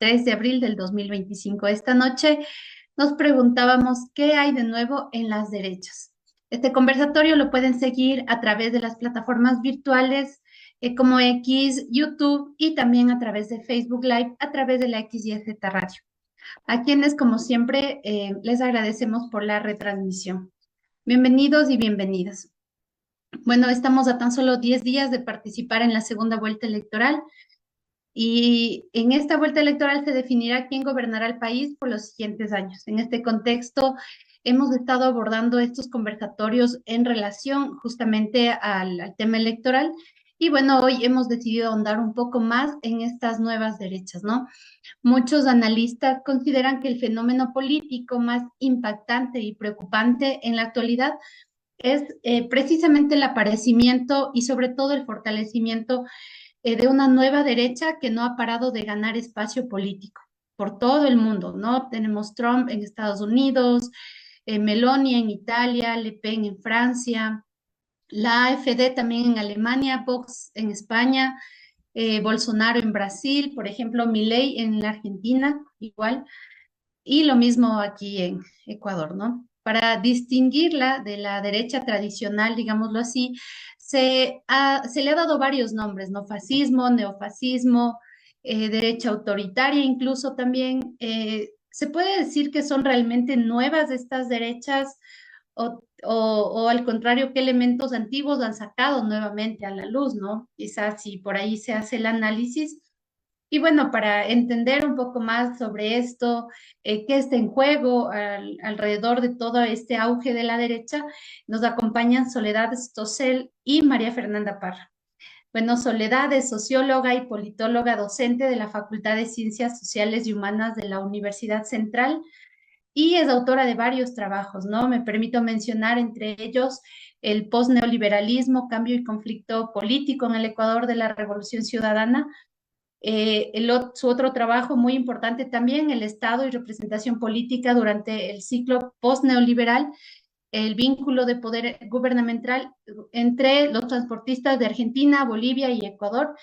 3 de abril del 2025. Esta noche nos preguntábamos qué hay de nuevo en las derechas. Este conversatorio lo pueden seguir a través de las plataformas virtuales como X, YouTube y también a través de Facebook Live, a través de la XYZ Radio. A quienes, como siempre, les agradecemos por la retransmisión. Bienvenidos y bienvenidas. Bueno, estamos a tan solo 10 días de participar en la segunda vuelta electoral y en esta vuelta electoral se definirá quién gobernará el país por los siguientes años. En este contexto, hemos estado abordando estos conversatorios en relación justamente al tema electoral. Y bueno, hoy hemos decidido ahondar un poco más en estas nuevas derechas, ¿no? Muchos analistas consideran que el fenómeno político más impactante y preocupante en la actualidad es precisamente el aparecimiento y sobre todo el fortalecimiento de una nueva derecha que no ha parado de ganar espacio político por todo el mundo, ¿no? Tenemos Trump en Estados Unidos, Meloni en Italia, Le Pen en Francia, la AfD también en Alemania, Vox en España, Bolsonaro en Brasil, por ejemplo, Milei en la Argentina, igual. Y lo mismo aquí en Ecuador, ¿no? Para distinguirla de la derecha tradicional, digámoslo así, se le ha dado varios nombres, ¿no? Fascismo, neofascismo, derecha autoritaria, incluso también. ¿Se puede decir que son realmente nuevas estas derechas o al contrario, qué elementos antiguos han sacado nuevamente a la luz, ¿no? Quizás si por ahí se hace el análisis. Y bueno, para entender un poco más sobre esto, qué está en juego alrededor de todo este auge de la derecha, nos acompañan Soledad Stossel y María Fernanda Parra. Bueno, Soledad es socióloga y politóloga docente de la Facultad de Ciencias Sociales y Humanas de la Universidad Central y es autora de varios trabajos, ¿no? Me permito mencionar entre ellos el postneoliberalismo, cambio y conflicto político en el Ecuador de la Revolución Ciudadana, su otro trabajo muy importante también, el Estado y representación política durante el ciclo post-neoliberal, el vínculo de poder gubernamental entre los transportistas de Argentina, Bolivia y Ecuador,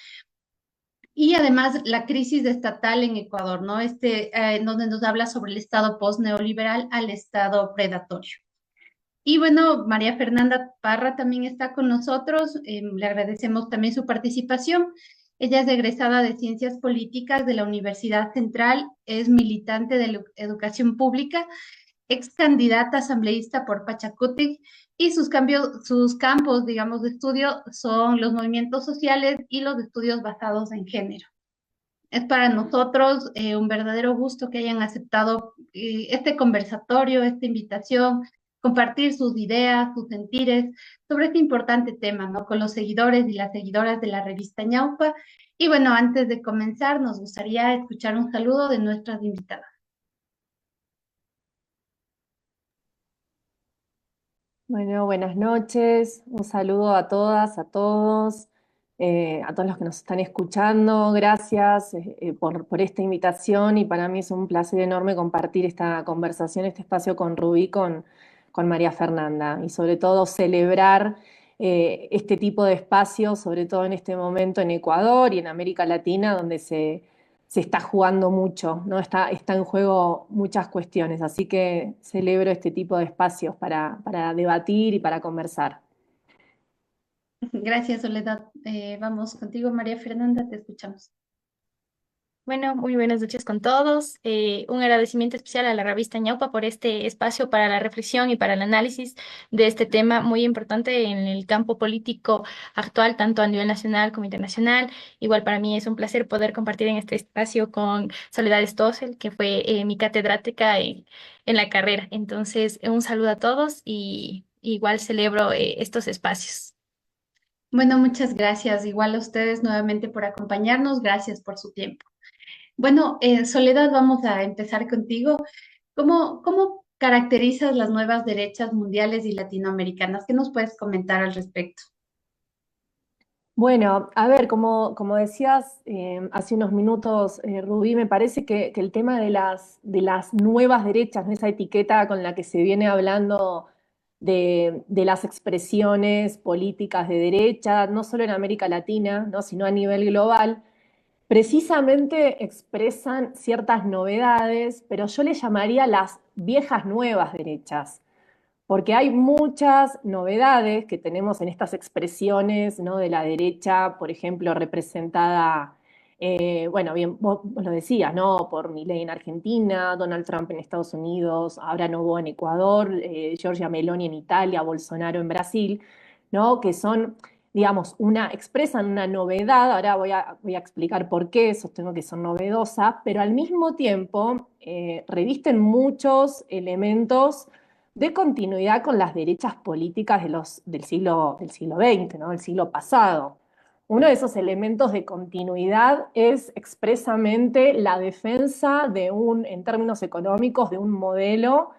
y además la crisis estatal en Ecuador, ¿no? Donde nos habla sobre el Estado post-neoliberal al Estado predatorio. Y bueno, María Fernanda Parra también está con nosotros. Le agradecemos también su participación. Ella es egresada de Ciencias Políticas de la Universidad Central, es militante de la educación pública, ex candidata asambleísta por Pachacutic y sus campos, digamos, de estudio son los movimientos sociales y los estudios basados en género. Es para nosotros un verdadero gusto que hayan aceptado este conversatorio, esta invitación, compartir sus ideas, sus sentires sobre este importante tema, ¿no? Con los seguidores y las seguidoras de la revista Ñaupa. Y bueno, antes de comenzar, nos gustaría escuchar un saludo de nuestras invitadas. Bueno, buenas noches. Un saludo a todas, a todos los que nos están escuchando. Gracias por esta invitación y para mí es un placer enorme compartir esta conversación, este espacio con Rubí, con María Fernanda y sobre todo celebrar este tipo de espacios, sobre todo en este momento en Ecuador y en América Latina, donde se está jugando mucho, ¿no? Está en juego muchas cuestiones, así que celebro este tipo de espacios para debatir y para conversar. Gracias, Soledad. Vamos contigo, María Fernanda, te escuchamos. Bueno, muy buenas noches con todos. Un agradecimiento especial a la revista Ñaupa por este espacio para la reflexión y para el análisis de este tema muy importante en el campo político actual, tanto a nivel nacional como internacional. Igual para mí es un placer poder compartir en este espacio con Soledad Stossel, que fue mi catedrática en la carrera. Entonces, un saludo a todos y igual celebro estos espacios. Bueno, muchas gracias. Igual a ustedes nuevamente por acompañarnos. Gracias por su tiempo. Bueno, Soledad, vamos a empezar contigo. ¿Cómo caracterizas las nuevas derechas mundiales y latinoamericanas? ¿Qué nos puedes comentar al respecto? Bueno, a ver, como decías hace unos minutos, Rubí, me parece que el tema de las nuevas derechas, ¿no? Esa etiqueta con la que se viene hablando de las expresiones políticas de derecha, no solo en América Latina, ¿no? Sino a nivel global, precisamente expresan ciertas novedades, pero yo le llamaría las viejas nuevas derechas, porque hay muchas novedades que tenemos en estas expresiones, ¿no? De la derecha, por ejemplo, representada, bueno, bien, vos lo decías, ¿no? Por Milei en Argentina, Donald Trump en Estados Unidos, ahora Noboa en Ecuador, Giorgia Meloni en Italia, Bolsonaro en Brasil, ¿no? Que son, digamos, expresan una novedad. Ahora voy a explicar por qué sostengo que son novedosas, pero al mismo tiempo revisten muchos elementos de continuidad con las derechas políticas del siglo XX, ¿no? Del siglo pasado. Uno de esos elementos de continuidad es expresamente la defensa en términos económicos, de un modelo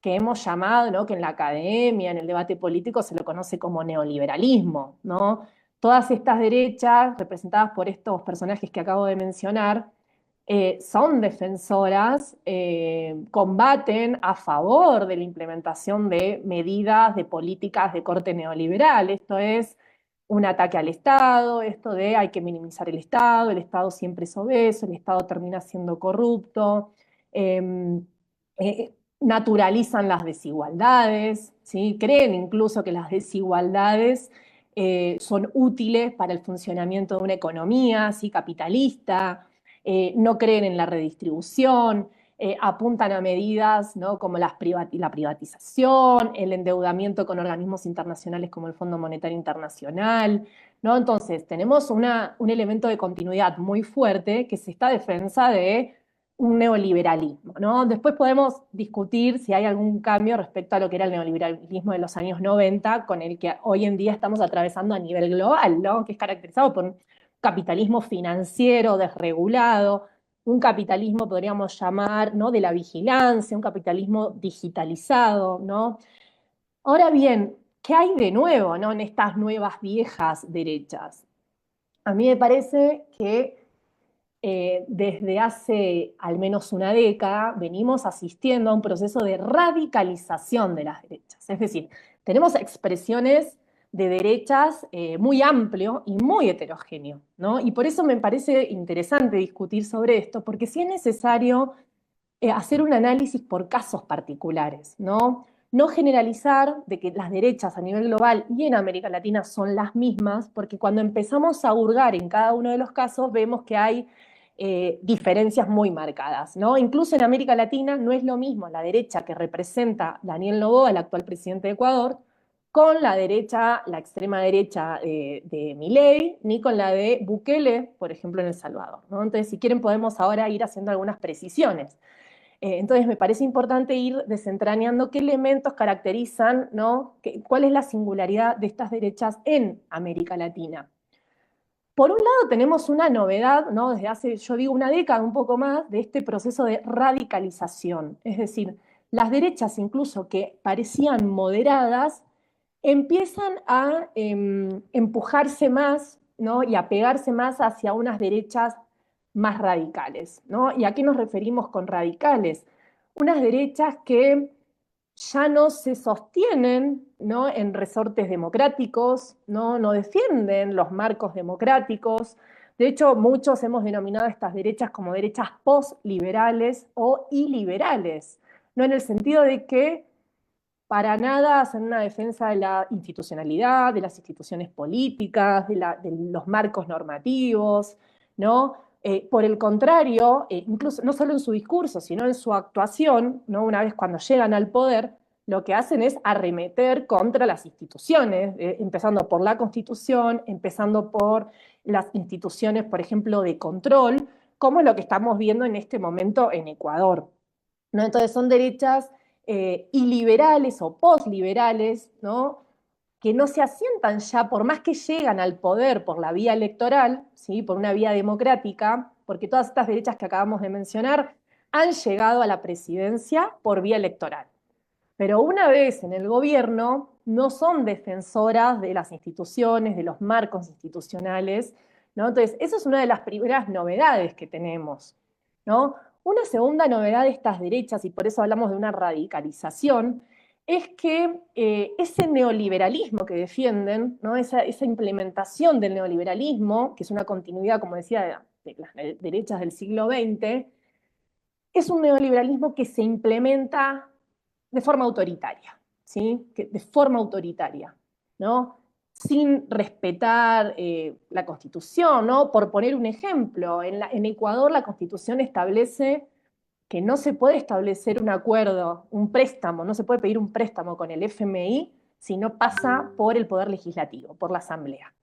que hemos llamado, ¿no? Que en la academia, en el debate político, se lo conoce como neoliberalismo, ¿no? Todas estas derechas, representadas por estos personajes que acabo de mencionar, son defensoras, combaten a favor de la implementación de medidas, de políticas de corte neoliberal. Esto es un ataque al Estado, esto de hay que minimizar el Estado siempre es obeso, el Estado termina siendo corrupto, eh, naturalizan las desigualdades, ¿sí? Creen incluso que las desigualdades son útiles para el funcionamiento de una economía, ¿sí? Capitalista. No creen en la redistribución, apuntan a medidas, ¿no? Como la privatización, el endeudamiento con organismos internacionales como el Fondo Monetario Internacional, ¿no? Entonces, tenemos un elemento de continuidad muy fuerte, que es esta defensa de un neoliberalismo, ¿no? Después podemos discutir si hay algún cambio respecto a lo que era el neoliberalismo de los años 90, con el que hoy en día estamos atravesando a nivel global, ¿no? Que es caracterizado por capitalismo financiero desregulado, un capitalismo, podríamos llamar, ¿no? De la vigilancia, un capitalismo digitalizado, ¿no? Ahora bien, ¿qué hay de nuevo, ¿no? En estas nuevas viejas derechas? A mí me parece que desde hace al menos una década venimos asistiendo a un proceso de radicalización de las derechas. Es decir, tenemos expresiones de derechas muy amplio y muy heterogéneo, ¿no? Y por eso me parece interesante discutir sobre esto, porque sí es necesario hacer un análisis por casos particulares, ¿no? No generalizar de que las derechas a nivel global y en América Latina son las mismas, porque cuando empezamos a hurgar en cada uno de los casos vemos que hay diferencias muy marcadas, ¿no? Incluso en América Latina no es lo mismo la derecha que representa Daniel Noboa, el actual presidente de Ecuador, con la derecha, la extrema derecha de Milei, ni con la de Bukele, por ejemplo, en El Salvador, ¿no? Entonces, si quieren, podemos ahora ir haciendo algunas precisiones. Entonces, me parece importante ir desentrañando qué elementos caracterizan, ¿no? ¿Cuál es la singularidad de estas derechas en América Latina? Por un lado tenemos una novedad, ¿no? Desde hace, yo digo, una década, un poco más, de este proceso de radicalización. Es decir, las derechas, incluso que parecían moderadas, empiezan a empujarse más, ¿no? Y a pegarse más hacia unas derechas más radicales, ¿no? ¿Y a qué nos referimos con radicales? Unas derechas que ya no se sostienen, ¿no? En resortes democráticos, ¿no? No defienden los marcos democráticos. De hecho, muchos hemos denominado a estas derechas como derechas postliberales o iliberales, ¿no? En el sentido de que para nada hacen una defensa de la institucionalidad, de las instituciones políticas, de los marcos normativos, ¿no? Por el contrario, incluso no solo en su discurso, sino en su actuación, ¿no? Una vez cuando llegan al poder, lo que hacen es arremeter contra las instituciones, empezando por la Constitución, empezando por las instituciones, por ejemplo, de control, como lo que estamos viendo en este momento en Ecuador, ¿no? Entonces son derechas iliberales o posliberales, ¿no? Que no se asientan ya, por más que llegan al poder por la vía electoral, ¿sí? Por una vía democrática, porque todas estas derechas que acabamos de mencionar han llegado a la presidencia por vía electoral. Pero una vez en el gobierno, no son defensoras de las instituciones, de los marcos institucionales, ¿no? Entonces, eso es una de las primeras novedades que tenemos, ¿no? Una segunda novedad de estas derechas, y por eso hablamos de una radicalización, es que ese neoliberalismo que defienden, ¿no? Esa implementación del neoliberalismo, que es una continuidad, como decía, de las derechas del siglo XX, es un neoliberalismo que se implementa de forma autoritaria, ¿sí? De forma autoritaria, ¿no? Sin respetar la Constitución, ¿no? Por poner un ejemplo, en Ecuador la Constitución establece que no se puede establecer un acuerdo, un préstamo, no se puede pedir un préstamo con el FMI si no pasa por el Poder Legislativo, por la Asamblea.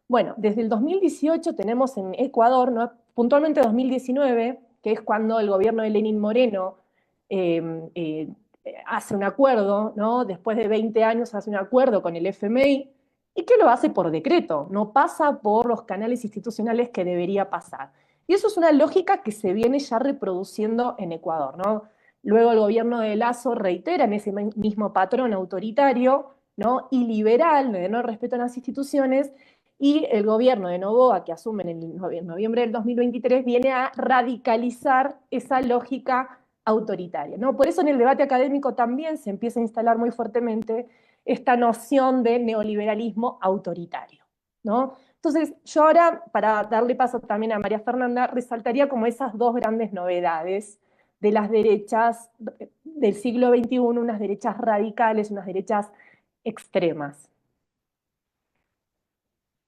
Bueno, desde el 2018 tenemos en Ecuador, ¿no? Puntualmente 2019, que es cuando el gobierno de Lenín Moreno eh, eh, hace un acuerdo, ¿no? Después de 20 años hace un acuerdo con el FMI, y que lo hace por decreto, no pasa por los canales institucionales que debería pasar. Y eso es una lógica que se viene ya reproduciendo en Ecuador, ¿no? Luego el gobierno de Lasso reitera en ese mismo patrón autoritario, ¿no? Y liberal, de no respeto a las instituciones, y el gobierno de Noboa, que asume en noviembre del 2023, viene a radicalizar esa lógica autoritaria, ¿no? Por eso en el debate académico también se empieza a instalar muy fuertemente esta noción de neoliberalismo autoritario, ¿no? Entonces, yo ahora, para darle paso también a María Fernanda, resaltaría como esas dos grandes novedades de las derechas del siglo XXI, unas derechas radicales, unas derechas extremas.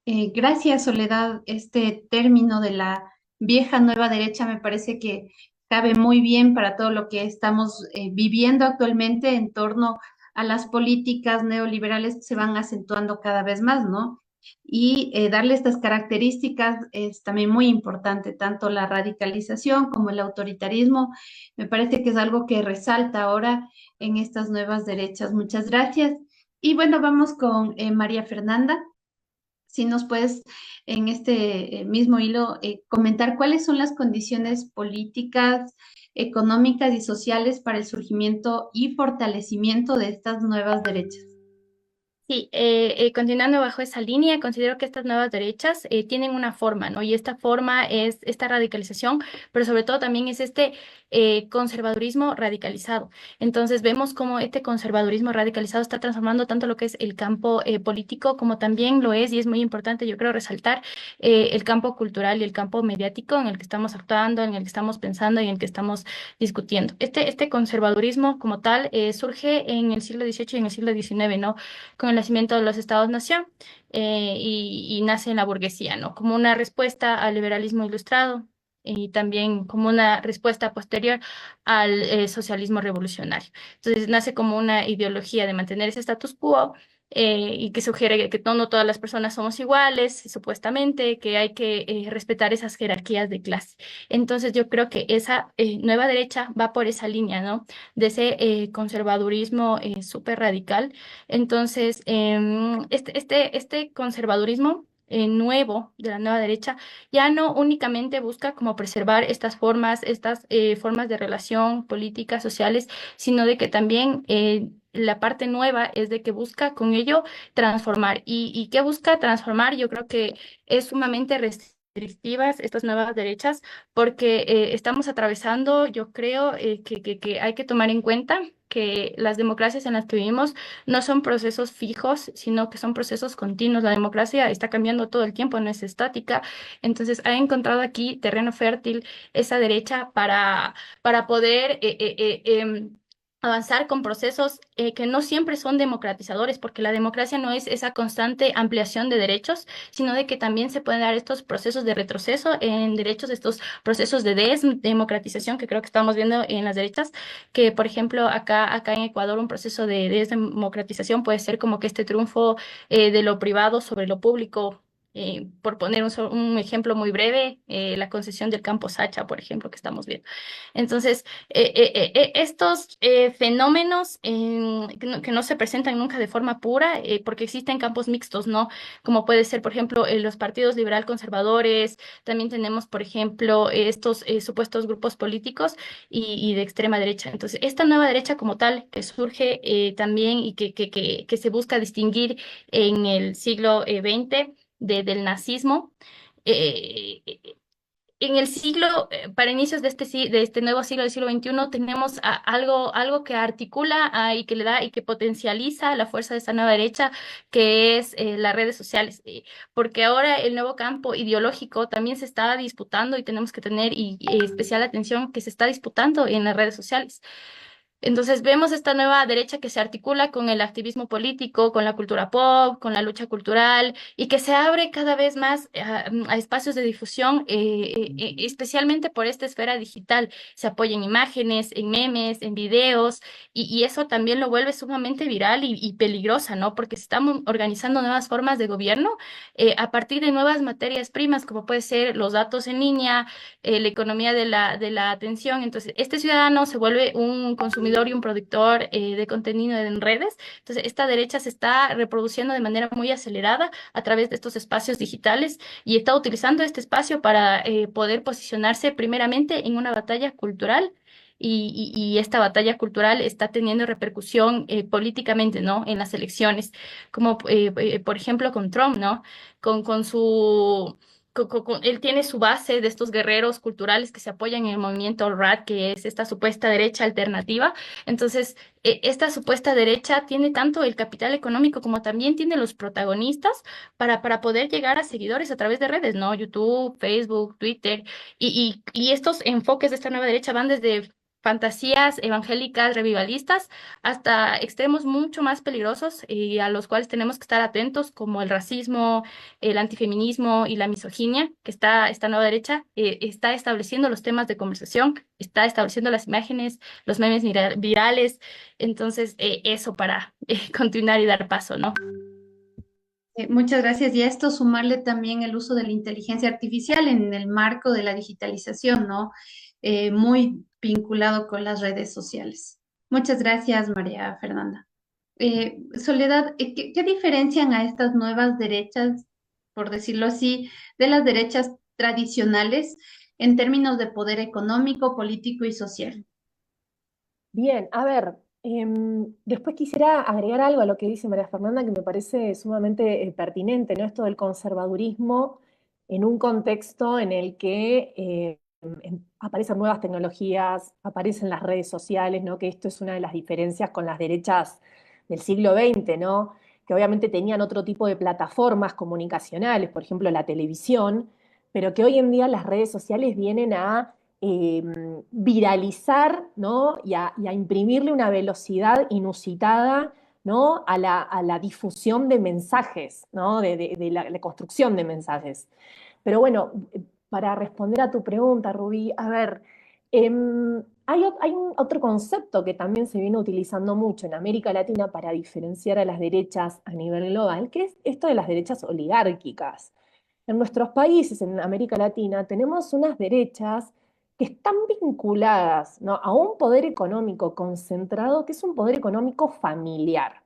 Gracias, Soledad. Este término de la vieja nueva derecha me parece que cabe muy bien para todo lo que estamos viviendo actualmente en torno a las políticas neoliberales que se van acentuando cada vez más, ¿no? Y darle estas características es también muy importante, tanto la radicalización como el autoritarismo. Me parece que es algo que resalta ahora en estas nuevas derechas. Muchas gracias. Y bueno, vamos con María Fernanda. Si nos puedes en este mismo hilo comentar cuáles son las condiciones políticas, económicas y sociales para el surgimiento y fortalecimiento de estas nuevas derechas. Sí, continuando bajo esa línea, considero que estas nuevas derechas tienen una forma, ¿no? Y esta forma es esta radicalización, pero sobre todo también es este conservadurismo radicalizado. Entonces vemos cómo este conservadurismo radicalizado está transformando tanto lo que es el campo político como también lo es, y es muy importante, yo creo, resaltar el campo cultural y el campo mediático en el que estamos actuando, en el que estamos pensando y en el que estamos discutiendo. Este conservadurismo como tal surge en el siglo XVIII y en el siglo XIX, ¿no? Con el nacimiento de los estados-nación y nace en la burguesía, ¿no? Como una respuesta al liberalismo ilustrado y también como una respuesta posterior al socialismo revolucionario. Entonces nace como una ideología de mantener ese status quo y que sugiere que no todas las personas somos iguales, supuestamente, que hay que respetar esas jerarquías de clase. Entonces yo creo que esa nueva derecha va por esa línea, ¿no? De ese conservadurismo súper radical. Entonces, este conservadurismo nuevo de la nueva derecha ya no únicamente busca como preservar estas formas de relación políticas, sociales, sino de que también la parte nueva es de que busca con ello transformar. ¿Y qué busca transformar? Yo creo que es sumamente restrictivas estas nuevas derechas porque estamos atravesando, yo creo que hay que tomar en cuenta que las democracias en las que vivimos no son procesos fijos, sino que son procesos continuos. La democracia está cambiando todo el tiempo, no es estática. Entonces, ha encontrado aquí terreno fértil esa derecha para poder avanzar con procesos que no siempre son democratizadores, porque la democracia no es esa constante ampliación de derechos, sino de que también se pueden dar estos procesos de retroceso en derechos, estos procesos de desdemocratización que creo que estamos viendo en las derechas, que por ejemplo acá en Ecuador un proceso de desdemocratización puede ser como que este triunfo de lo privado sobre lo público. Por poner un ejemplo muy breve, la concesión del campo Sacha, por ejemplo, que estamos viendo. Entonces, estos fenómenos que no se presentan nunca de forma pura, porque existen campos mixtos, ¿no? Como puede ser, por ejemplo, los partidos liberal conservadores, también tenemos, por ejemplo, estos supuestos grupos políticos y de extrema derecha. Entonces, esta nueva derecha como tal, que surge también y que se busca distinguir en el siglo XX del nazismo, eh, en el siglo, para inicios de de este nuevo siglo, del siglo XXI, tenemos algo que articula y que le da y que potencializa la fuerza de esta nueva derecha, que es las redes sociales. Porque ahora el nuevo campo ideológico también se está disputando y tenemos que tener especial atención que se está disputando en las redes sociales. Entonces vemos esta nueva derecha que se articula con el activismo político, con la cultura pop, con la lucha cultural y que se abre cada vez más a espacios de difusión, especialmente por esta esfera digital. Se apoya en imágenes, en memes, en videos y eso también lo vuelve sumamente viral y peligrosa, ¿no? Porque se están organizando nuevas formas de gobierno a partir de nuevas materias primas, como puede ser los datos en línea, la economía de de la atención. Entonces, este ciudadano se vuelve un consumidor y un productor de contenido en redes. Entonces, esta derecha se está reproduciendo de manera muy acelerada a través de estos espacios digitales y está utilizando este espacio para poder posicionarse primeramente en una batalla cultural. Y esta batalla cultural está teniendo repercusión políticamente, ¿no? En las elecciones, como por ejemplo con Trump, ¿no? Con su él tiene su base de estos guerreros culturales que se apoyan en el movimiento RAD, que es esta supuesta derecha alternativa. Entonces, esta supuesta derecha tiene tanto el capital económico como también tiene los protagonistas para poder llegar a seguidores a través de redes, ¿no? YouTube, Facebook, Twitter. Y estos enfoques de esta nueva derecha van desde fantasías evangélicas revivalistas hasta extremos mucho más peligrosos y a los cuales tenemos que estar atentos, como el racismo, el antifeminismo y la misoginia, que esta nueva derecha está estableciendo los temas de conversación, está estableciendo las imágenes, los memes virales. Entonces, eso para continuar y dar paso, ¿no? Muchas gracias. Y a esto sumarle también el uso de la inteligencia artificial en el marco de la digitalización, ¿no? Muy vinculado con las redes sociales. Muchas gracias, María Fernanda. Soledad, ¿qué diferencian a estas nuevas derechas, por decirlo así, de las derechas tradicionales en términos de poder económico, político y social? Bien, a ver, después quisiera agregar algo a lo que dice María Fernanda que me parece sumamente pertinente, ¿no? Esto del conservadurismo en un contexto en el que aparecen nuevas tecnologías, aparecen las redes sociales, ¿no? Que esto es una de las diferencias con las derechas del siglo XX, ¿no? Que obviamente tenían otro tipo de plataformas comunicacionales, por ejemplo la televisión, pero que hoy en día las redes sociales vienen a eh, viralizar, ¿no? Y a imprimirle una velocidad inusitada, ¿no? A la difusión de mensajes, ¿no? De la construcción de mensajes. Pero bueno, para responder a tu pregunta, Rubí, a ver, hay un otro concepto que también se viene utilizando mucho en América Latina para diferenciar a las derechas a nivel global, que es esto de las derechas oligárquicas. En nuestros países, en América Latina, tenemos unas derechas que están vinculadas, ¿no? A un poder económico concentrado, que es un poder económico familiar.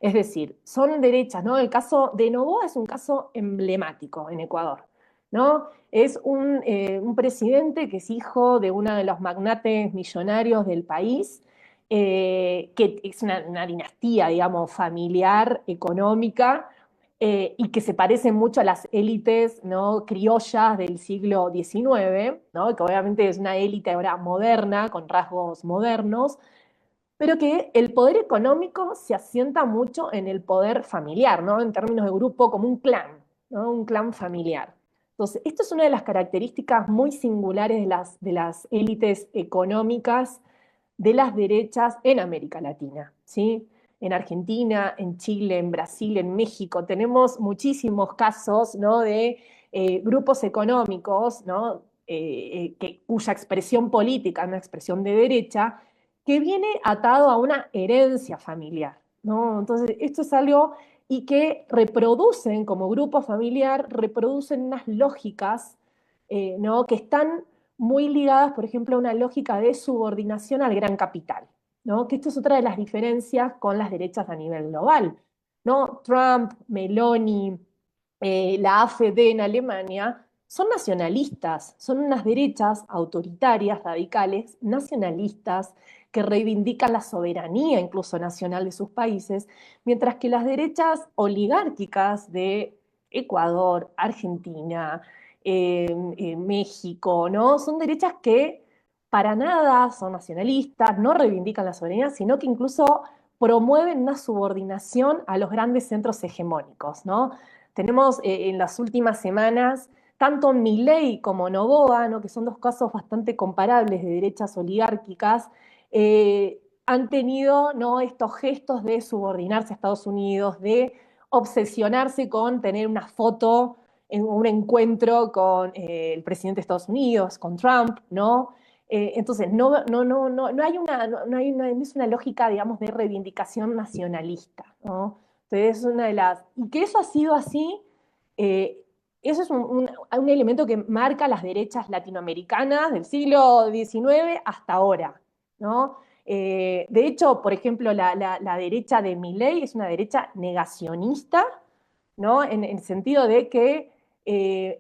Es decir, son derechas, ¿no? El caso de Noboa es un caso emblemático en Ecuador, ¿no? Es un presidente que es hijo de uno de los magnates millonarios del país, que es una dinastía, digamos, familiar, económica, y que se parece mucho a las élites, ¿no? Criollas del siglo XIX, ¿no? Que obviamente es una élite ahora moderna, con rasgos modernos, pero que el poder económico se asienta mucho en el poder familiar, ¿no? En términos de grupo, como un clan, ¿no? Un clan familiar. Entonces, esto es una de las características muy singulares de las élites económicas de las derechas en América Latina, ¿sí? En Argentina, en Chile, en Brasil, en México, tenemos muchísimos casos, ¿no? De grupos económicos, ¿no? Cuya expresión política es una expresión de derecha, que viene atado a una herencia familiar, ¿no? Entonces, esto es algo y que reproducen como grupo familiar, reproducen unas lógicas, ¿no? Que están muy ligadas, por ejemplo, a una lógica de subordinación al gran capital, ¿no? Que esto es otra de las diferencias con las derechas a nivel global, ¿no? Trump, Meloni, la AfD en Alemania son nacionalistas, son unas derechas autoritarias, radicales, nacionalistas, que reivindican la soberanía incluso nacional de sus países, mientras que las derechas oligárquicas de Ecuador, Argentina, México, ¿no? Son derechas que para nada son nacionalistas, no reivindican la soberanía, sino que incluso promueven una subordinación a los grandes centros hegemónicos, ¿no? Tenemos en las últimas semanas tanto Milei como Noboa, ¿no? Que son dos casos bastante comparables de derechas oligárquicas, han tenido, ¿no? estos gestos de subordinarse a Estados Unidos, de obsesionarse con tener una foto en un encuentro con el presidente de Estados Unidos, con Trump, ¿no? Entonces, no hay no es una lógica, digamos, de reivindicación nacionalista, ¿no? Entonces, es una de las... Y que eso ha sido así, eh, eso es un elemento que marca las derechas latinoamericanas del siglo XIX hasta ahora, ¿no? De hecho, por ejemplo, la derecha de Milei es una derecha negacionista, ¿no? En el sentido de que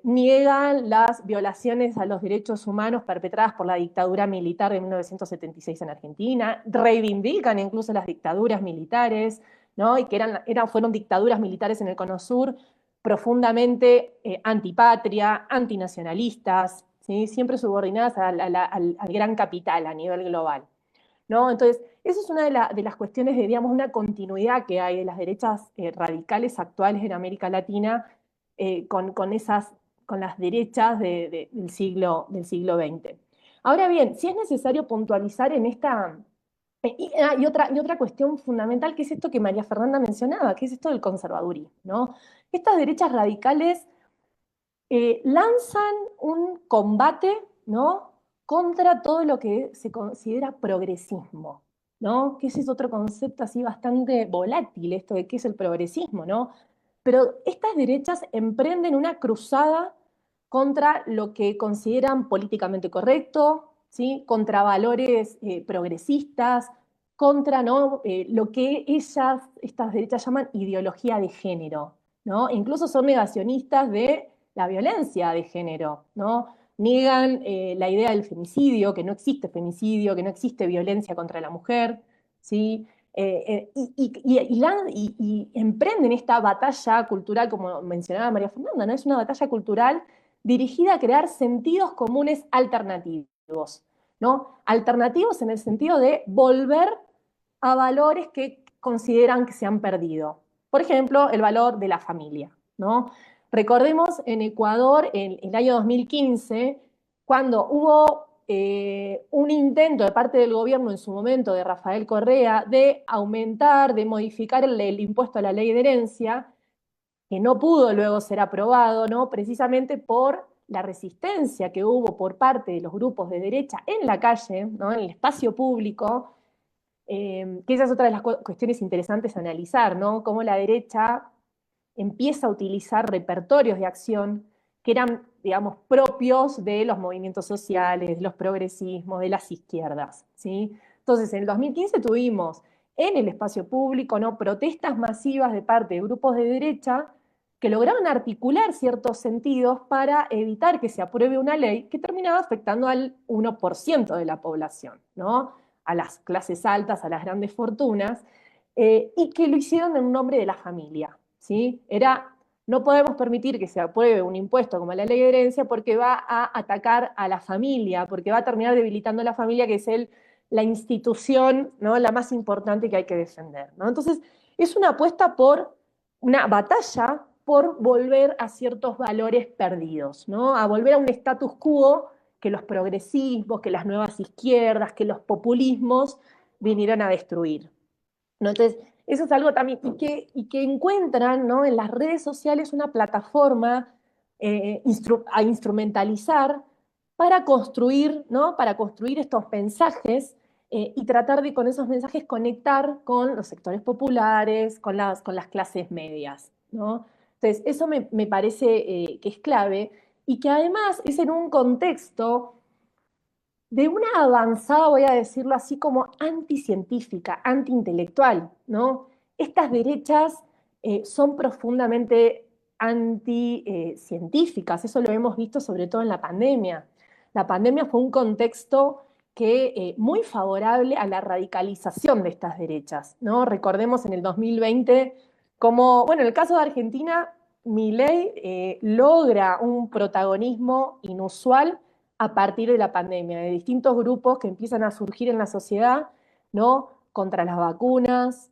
niegan las violaciones a los derechos humanos perpetradas por la dictadura militar de 1976 en Argentina, reivindican incluso las dictaduras militares, ¿no? Y que fueron dictaduras militares en el Cono Sur profundamente antipatria, antinacionalistas, ¿sí? Siempre subordinadas al gran capital a nivel global, ¿no? Entonces, esa es una de las cuestiones de, digamos, una continuidad que hay de las derechas radicales actuales en América Latina con las derechas del siglo XX. Ahora bien, sí es necesario puntualizar en esta... y otra cuestión fundamental, que es esto que María Fernanda mencionaba, que es esto del conservadurismo, ¿no? Estas derechas radicales lanzan un combate, ¿no? contra todo lo que se considera progresismo, ¿no? Que ese es otro concepto así bastante volátil, esto de qué es el progresismo, ¿no? Pero estas derechas emprenden una cruzada contra lo que consideran políticamente correcto, ¿sí? Contra valores progresistas, contra, ¿no? Lo que estas derechas llaman ideología de género, ¿no? Incluso son negacionistas de la violencia de género, ¿no? Niegan la idea del femicidio, que no existe femicidio, que no existe violencia contra la mujer, ¿sí? Y emprenden esta batalla cultural, como mencionaba María Fernanda, ¿no? Es una batalla cultural dirigida a crear sentidos comunes alternativos, ¿no? Alternativos en el sentido de volver a valores que consideran que se han perdido. Por ejemplo, el valor de la familia, ¿no? Recordemos en Ecuador, en el año 2015, cuando hubo un intento de parte del gobierno en su momento de Rafael Correa de aumentar, de modificar el impuesto a la ley de herencia, que no pudo luego ser aprobado, ¿no? Precisamente por la resistencia que hubo por parte de los grupos de derecha en la calle, ¿no? En el espacio público, que esa es otra de las cuestiones interesantes a analizar, ¿no? Cómo la derecha empieza a utilizar repertorios de acción que eran, digamos, propios de los movimientos sociales, de los progresismos, de las izquierdas, ¿sí? Entonces, en el 2015 tuvimos en el espacio público, ¿no? protestas masivas de parte de grupos de derecha que lograron articular ciertos sentidos para evitar que se apruebe una ley que terminaba afectando al 1% de la población, ¿no? A las clases altas, a las grandes fortunas, y que lo hicieron en nombre de la familia, ¿sí? No podemos permitir que se apruebe un impuesto como la ley de herencia porque va a atacar a la familia, porque va a terminar debilitando a la familia, que es la institución, ¿no? la más importante que hay que defender, ¿no? Entonces, es una apuesta por una batalla por volver a ciertos valores perdidos, ¿no? A volver a un status quo que los progresismos, que las nuevas izquierdas, que los populismos vinieron a destruir, ¿no? Entonces, eso es algo también, y que encuentran, ¿no? en las redes sociales una plataforma a instrumentalizar para construir, ¿no? para construir estos mensajes y tratar de con esos mensajes conectar con los sectores populares, con las clases medias, ¿no? Entonces, eso me parece que es clave y que además es en un contexto de una avanzada, voy a decirlo así, como anticientífica, antiintelectual, ¿no? Estas derechas son profundamente anticientíficas, eso lo hemos visto sobre todo en la pandemia. La pandemia fue un contexto muy favorable a la radicalización de estas derechas, ¿no? Recordemos en el 2020 como, bueno, en el caso de Argentina, Milei logra un protagonismo inusual a partir de la pandemia, de distintos grupos que empiezan a surgir en la sociedad, ¿no? Contra las vacunas,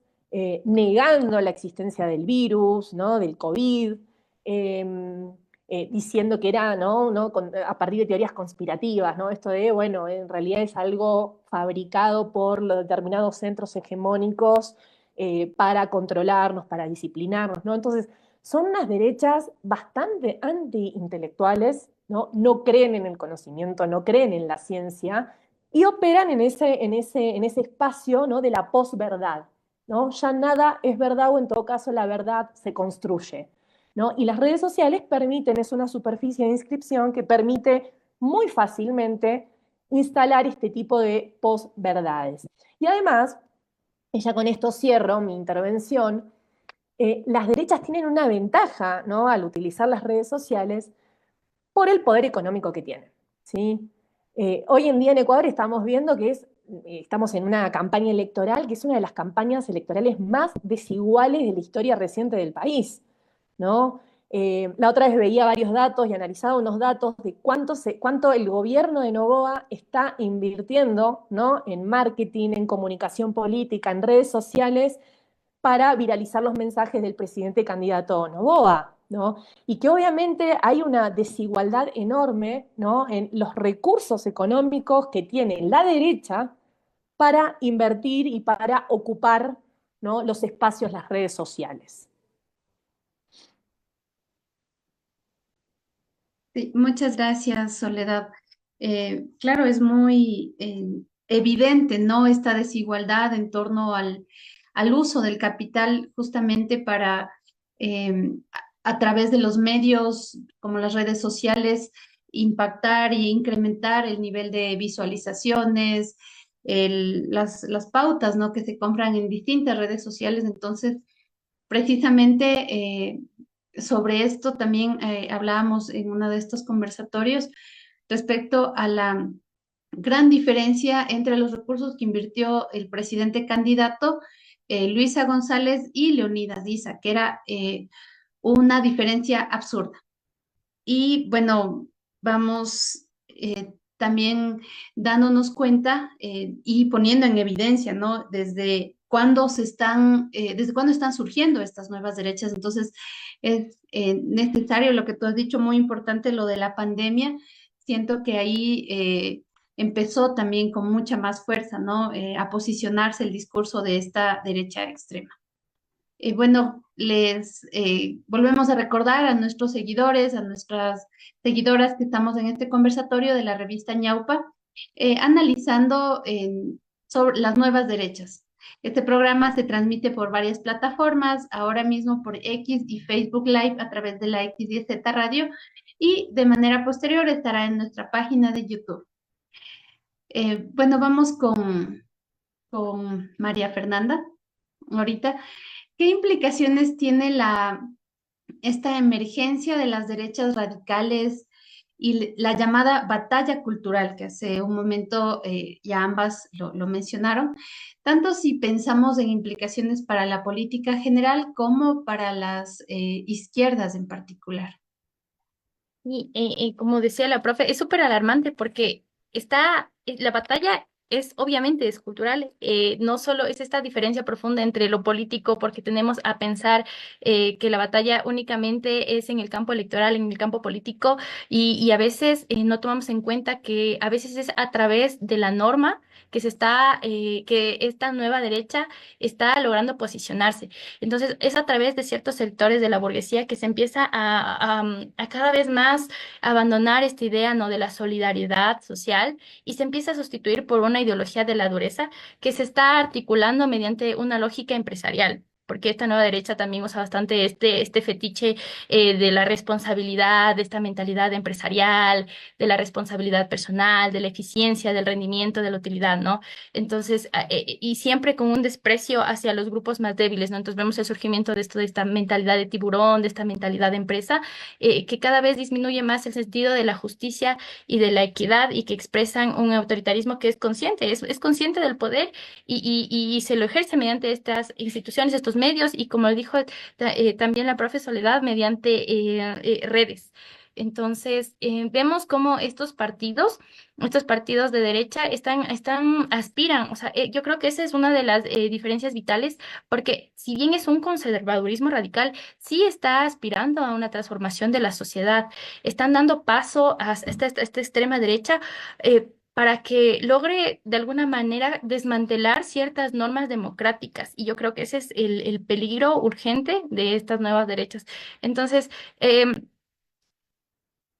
negando la existencia del virus, ¿no? Del COVID, diciendo que era, ¿no? A partir de teorías conspirativas, ¿no? Esto de, bueno, en realidad es algo fabricado por los determinados centros hegemónicos para controlarnos, para disciplinarnos, ¿no? Entonces, son unas derechas bastante anti-intelectuales, ¿no? No creen en el conocimiento, no creen en la ciencia y operan en ese espacio, ¿no? De la posverdad, ¿no? Ya nada es verdad o en todo caso la verdad se construye, ¿no? Y las redes sociales permiten, es una superficie de inscripción que permite muy fácilmente instalar este tipo de posverdades. Y además, y ya con esto cierro mi intervención, las derechas tienen una ventaja, ¿no? Al utilizar las redes sociales por el poder económico que tienen, ¿sí? Hoy en día en Ecuador estamos viendo que estamos en una campaña electoral que es una de las campañas electorales más desiguales de la historia reciente del país, ¿no? La otra vez veía varios datos y analizaba unos datos de cuánto el gobierno de Noboa está invirtiendo, ¿no? En marketing, en comunicación política, en redes sociales, para viralizar los mensajes del presidente candidato Noboa, ¿no? Y que obviamente hay una desigualdad enorme, ¿no? En los recursos económicos que tiene la derecha para invertir y para ocupar, ¿no? Los espacios, las redes sociales. Sí, muchas gracias, Soledad. Claro, es muy evidente, ¿no? Esta desigualdad en torno al uso del capital justamente para, a través de los medios como las redes sociales, impactar e incrementar el nivel de visualizaciones, las pautas, ¿no? Que se compran en distintas redes sociales. Entonces, precisamente sobre esto también hablábamos en uno de estos conversatorios respecto a la gran diferencia entre los recursos que invirtió el presidente candidato Luisa González y Leonidas Diza, que era una diferencia absurda. Y bueno, vamos también dándonos cuenta y poniendo en evidencia, ¿no? Desde cuándo están surgiendo estas nuevas derechas. Entonces, es necesario lo que tú has dicho, muy importante lo de la pandemia. Siento que ahí empezó también con mucha más fuerza, ¿no? A posicionarse el discurso de esta derecha extrema. Bueno, les volvemos a recordar a nuestros seguidores, a nuestras seguidoras que estamos en este conversatorio de la revista Ñaupa, analizando sobre las nuevas derechas. Este programa se transmite por varias plataformas, ahora mismo por X y Facebook Live a través de la X10Z Radio y de manera posterior estará en nuestra página de YouTube. Bueno, vamos con María Fernanda ahorita. ¿Qué implicaciones tiene esta emergencia de las derechas radicales y la llamada batalla cultural, que hace un momento ya ambas lo mencionaron, tanto si pensamos en implicaciones para la política general como para las izquierdas en particular? Y como decía la profe, es súper alarmante porque la batalla es obviamente es cultural, no solo es esta diferencia profunda entre lo político, porque tenemos a pensar que la batalla únicamente es en el campo electoral, en el campo político, y a veces no tomamos en cuenta que a veces es a través de la norma que esta nueva derecha está logrando posicionarse. Entonces, es a través de ciertos sectores de la burguesía que se empieza a cada vez más abandonar esta idea, ¿no? De la solidaridad social y se empieza a sustituir por una ideología de la dureza que se está articulando mediante una lógica empresarial. Porque esta nueva derecha también usa bastante este fetiche de la responsabilidad, de esta mentalidad empresarial, de la responsabilidad personal, de la eficiencia, del rendimiento, de la utilidad, ¿no? Entonces, y siempre con un desprecio hacia los grupos más débiles, ¿no? Entonces vemos el surgimiento de esto, de esta mentalidad de tiburón, de esta mentalidad de empresa, que cada vez disminuye más el sentido de la justicia y de la equidad y que expresan un autoritarismo que es consciente, es consciente del poder y se lo ejerce mediante estas instituciones, estos medios y como dijo también la profe Soledad, mediante redes. Entonces, vemos cómo estos partidos de derecha aspiran, o sea, yo creo que esa es una de las diferencias vitales, porque si bien es un conservadurismo radical, sí está aspirando a una transformación de la sociedad, están dando paso a esta extrema derecha. Para que logre de alguna manera desmantelar ciertas normas democráticas. Y yo creo que ese es el peligro urgente de estas nuevas derechas. Entonces,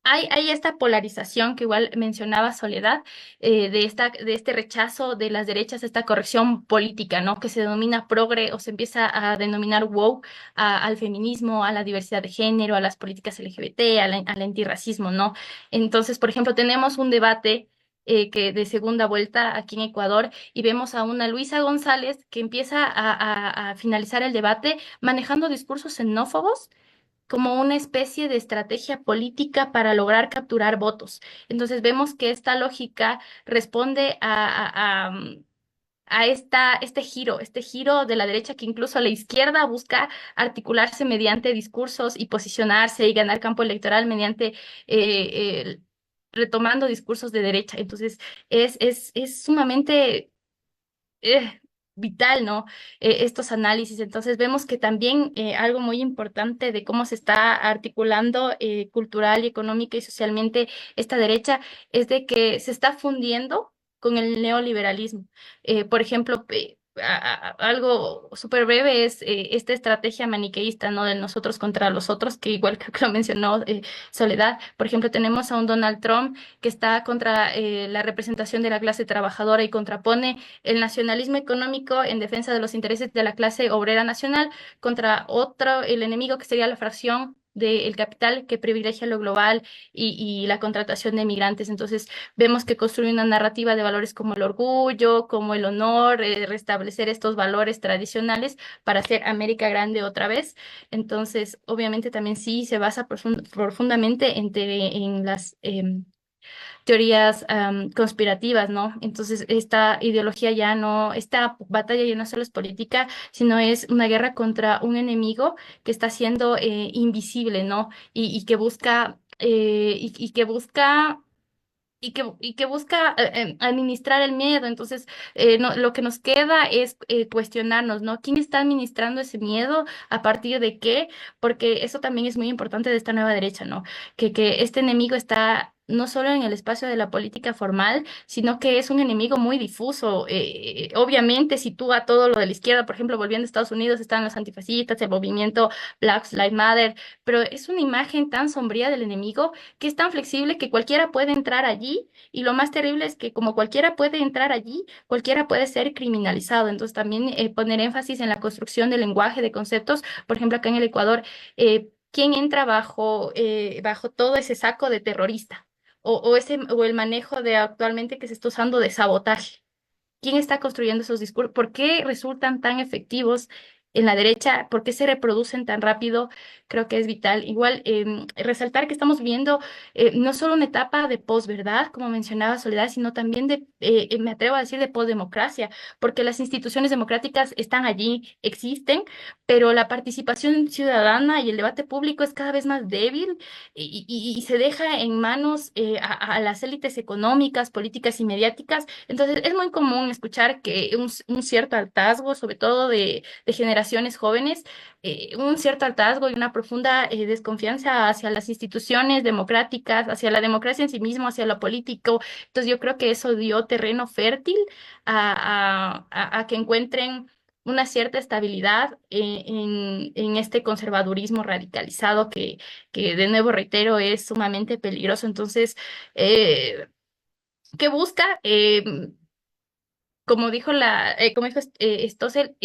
hay esta polarización que igual mencionaba Soledad, de este rechazo de las derechas, esta corrección política, ¿no? Que se denomina progre o se empieza a denominar woke al feminismo, a la diversidad de género, a las políticas LGBT, al antirracismo, ¿no? Entonces, por ejemplo, tenemos un debate que de segunda vuelta aquí en Ecuador y vemos a una Luisa González que empieza a finalizar el debate manejando discursos xenófobos como una especie de estrategia política para lograr capturar votos. Entonces vemos que esta lógica responde a este giro de la derecha que incluso la izquierda busca articularse mediante discursos y posicionarse y ganar campo electoral mediante retomando discursos de derecha. Entonces es sumamente eh, vital, ¿no? Estos análisis. Entonces vemos que también algo muy importante de cómo se está articulando cultural y económica y socialmente esta derecha es de que se está fundiendo con el neoliberalismo. Por ejemplo, algo súper breve es esta estrategia maniqueísta, ¿no? De nosotros contra los otros, que igual creo que lo mencionó Soledad. Por ejemplo, tenemos a un Donald Trump que está contra la representación de la clase trabajadora y contrapone el nacionalismo económico en defensa de los intereses de la clase obrera nacional contra otro, el enemigo que sería la fracción del capital que privilegia lo global y la contratación de migrantes. Entonces, vemos que construye una narrativa de valores como el orgullo, como el honor, restablecer estos valores tradicionales para hacer América grande otra vez. Entonces, obviamente también sí se basa profundamente en las teorías conspirativas, ¿no? Entonces, esta ideología ya no, esta batalla ya no solo es política, sino es una guerra contra un enemigo que está siendo invisible, ¿no? Y que busca, y que busca y que busca administrar el miedo. Entonces, lo que nos queda es cuestionarnos, ¿no? ¿Quién está administrando ese miedo? ¿A partir de qué? Porque eso también es muy importante de esta nueva derecha, ¿no? Que este enemigo está no solo en el espacio de la política formal, sino que es un enemigo muy difuso. Obviamente sitúa todo lo de la izquierda, por ejemplo, volviendo a Estados Unidos, están los antifascistas, el movimiento Black Lives Matter, pero es una imagen tan sombría del enemigo que es tan flexible que cualquiera puede entrar allí y lo más terrible es que como cualquiera puede entrar allí, cualquiera puede ser criminalizado. Entonces también poner énfasis en la construcción del lenguaje de conceptos, por ejemplo, acá en el Ecuador, ¿quién entra bajo todo ese saco de terrorista? O el manejo de actualmente que se está usando de sabotaje. ¿Quién está construyendo esos discursos? ¿Por qué resultan tan efectivos en la derecha? ¿Por qué se reproducen tan rápido? Creo que es vital. Igual, resaltar que estamos viendo no solo una etapa de posverdad, como mencionaba Soledad, sino también me atrevo a decir, de posdemocracia, porque las instituciones democráticas están allí, existen, pero la participación ciudadana y el debate público es cada vez más débil y se deja en manos a las élites económicas, políticas y mediáticas. Entonces, es muy común escuchar que un cierto hartazgo, sobre todo de generaciones jóvenes, un cierto hartazgo y una profunda desconfianza hacia las instituciones democráticas, hacia la democracia en sí mismo, hacia lo político. Entonces, yo creo que eso dio terreno fértil a que encuentren una cierta estabilidad en este conservadurismo radicalizado que, de nuevo reitero, es sumamente peligroso. Entonces, ¿qué busca? Como dijo Stossel,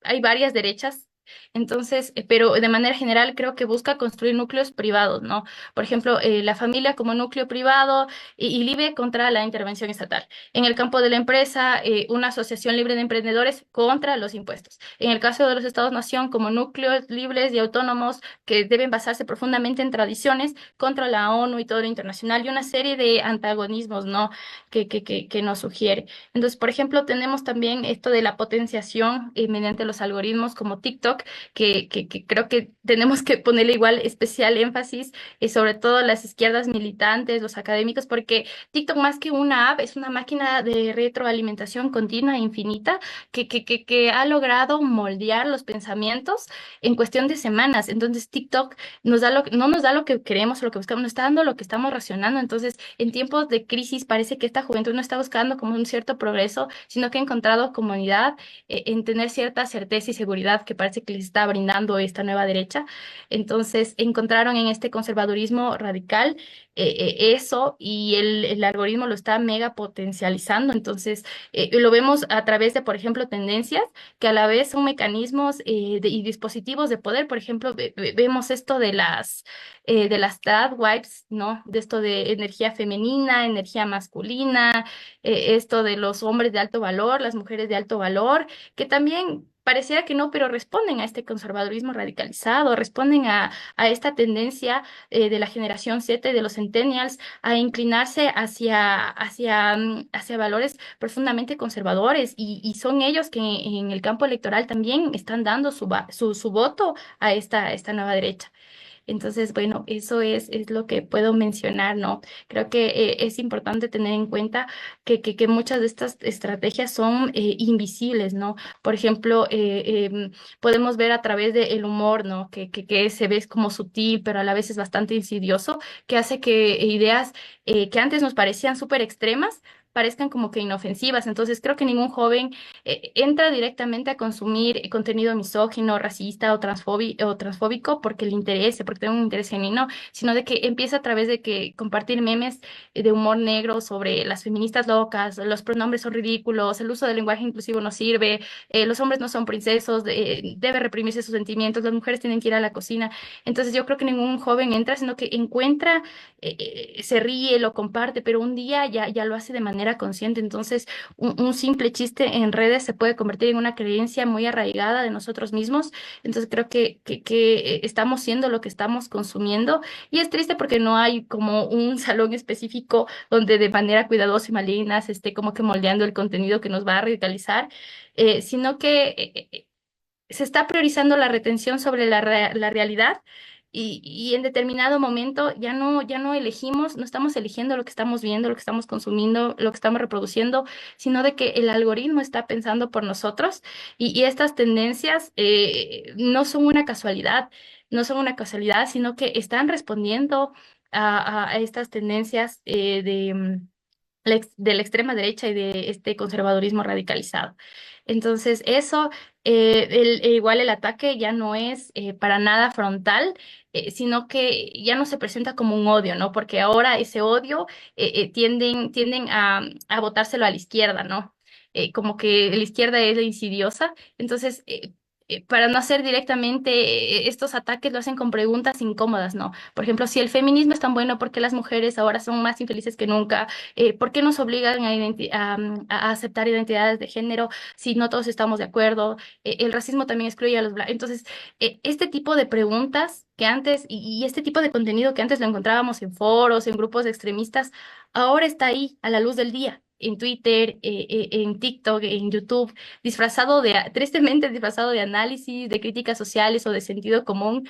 hay varias derechas Entonces, pero de manera general creo que busca construir núcleos privados, ¿no? Por ejemplo, la familia como núcleo privado y libre contra la intervención estatal. En el campo de la empresa, una asociación libre de emprendedores contra los impuestos. En el caso de los estados-nación, como núcleos libres y autónomos que deben basarse profundamente en tradiciones contra la ONU y todo lo internacional y una serie de antagonismos, ¿no? Que nos sugiere. Entonces, por ejemplo, tenemos también esto de la potenciación mediante los algoritmos como TikTok, que creo que tenemos que ponerle igual especial énfasis, sobre todo las izquierdas militantes, los académicos, porque TikTok más que una app es una máquina de retroalimentación continua e infinita que ha logrado moldear los pensamientos en cuestión de semanas. Entonces, TikTok no nos da lo que queremos o lo que buscamos, nos está dando lo que estamos racionando. Entonces, en tiempos de crisis parece que esta juventud no está buscando como un cierto progreso, sino que ha encontrado comunidad en tener cierta certeza y seguridad que parece que les está brindando esta nueva derecha. Entonces, encontraron en este conservadurismo radical eso y el algoritmo lo está mega potencializando. Entonces, lo vemos a través de, por ejemplo, tendencias que a la vez son mecanismos y dispositivos de poder. Por ejemplo, vemos esto de las dad wipes, ¿no? De esto de energía femenina, energía masculina, esto de los hombres de alto valor, las mujeres de alto valor, que también pareciera que no, pero responden a este conservadurismo radicalizado, responden a esta tendencia de la generación Z y de los centennials a inclinarse hacia valores profundamente conservadores y son ellos que en el campo electoral también están dando su voto a esta nueva derecha. Entonces, bueno, eso es lo que puedo mencionar, ¿no? Creo que es importante tener en cuenta que muchas de estas estrategias son invisibles, ¿no? Por ejemplo, podemos ver a través del humor, ¿no? Que se ve como sutil, pero a la vez es bastante insidioso, que hace que ideas que antes nos parecían súper extremas, parezcan como que inofensivas. Entonces, creo que ningún joven entra directamente a consumir contenido misógino, racista o transfóbico porque le interese, porque tiene un interés genuino, sino de que empieza a través de que compartir memes de humor negro sobre las feministas locas, los pronombres son ridículos, el uso del lenguaje inclusivo no sirve, los hombres no son princesos, debe reprimirse sus sentimientos, las mujeres tienen que ir a la cocina. Entonces yo creo que ningún joven entra, sino que encuentra, se ríe, lo comparte, pero un día ya lo hace de manera consciente. Entonces, un simple chiste en redes se puede convertir en una creencia muy arraigada de nosotros mismos. Entonces creo que estamos siendo lo que estamos consumiendo y es triste porque no hay como un salón específico donde de manera cuidadosa y maligna se esté como que moldeando el contenido que nos va a radicalizar, sino que se está priorizando la retención sobre la realidad. Y en determinado momento ya no elegimos, no estamos eligiendo lo que estamos viendo, lo que estamos consumiendo, lo que estamos reproduciendo, sino de que el algoritmo está pensando por nosotros y estas tendencias no son una casualidad, no son una casualidad, sino que están respondiendo a estas tendencias de la extrema derecha y de este conservadurismo radicalizado. Entonces, eso, igual el ataque ya no es para nada frontal, sino que ya no se presenta como un odio, ¿no? Porque ahora ese odio tienden a botárselo a la izquierda, ¿no? Como que la izquierda es la insidiosa. Entonces, para no hacer directamente estos ataques, lo hacen con preguntas incómodas, ¿no? Por ejemplo, si el feminismo es tan bueno, ¿por qué las mujeres ahora son más infelices que nunca? ¿Por qué nos obligan a aceptar identidades de género si no todos estamos de acuerdo? El racismo también excluye a los blancos. Entonces, este tipo de preguntas que antes, y este tipo de contenido que antes lo encontrábamos en foros, en grupos extremistas, ahora está ahí a la luz del día. En Twitter, en TikTok, en YouTube, tristemente disfrazado de análisis, de críticas sociales o de sentido común,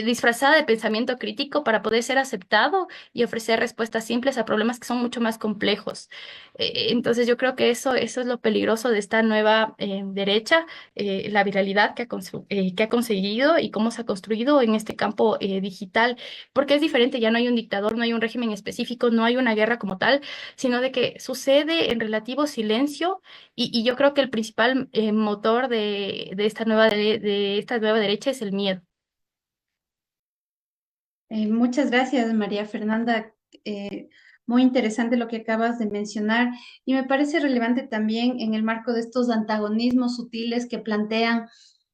disfrazada de pensamiento crítico para poder ser aceptado y ofrecer respuestas simples a problemas que son mucho más complejos. Entonces yo creo que eso es lo peligroso de esta nueva derecha, la viralidad que ha conseguido y cómo se ha construido en este campo digital, porque es diferente, ya no hay un dictador, no hay un régimen específico, no hay una guerra como tal, sino de que sucede en relativo silencio y yo creo que el principal motor de esta nueva derecha es el miedo. Muchas gracias, María Fernanda. Muy interesante lo que acabas de mencionar y me parece relevante también en el marco de estos antagonismos sutiles que plantean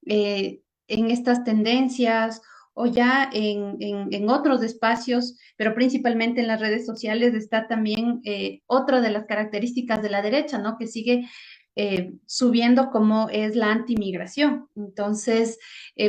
en estas tendencias o ya en otros espacios, pero principalmente en las redes sociales está también otra de las características de la derecha, ¿no? Que sigue subiendo como es la antimigración. Entonces,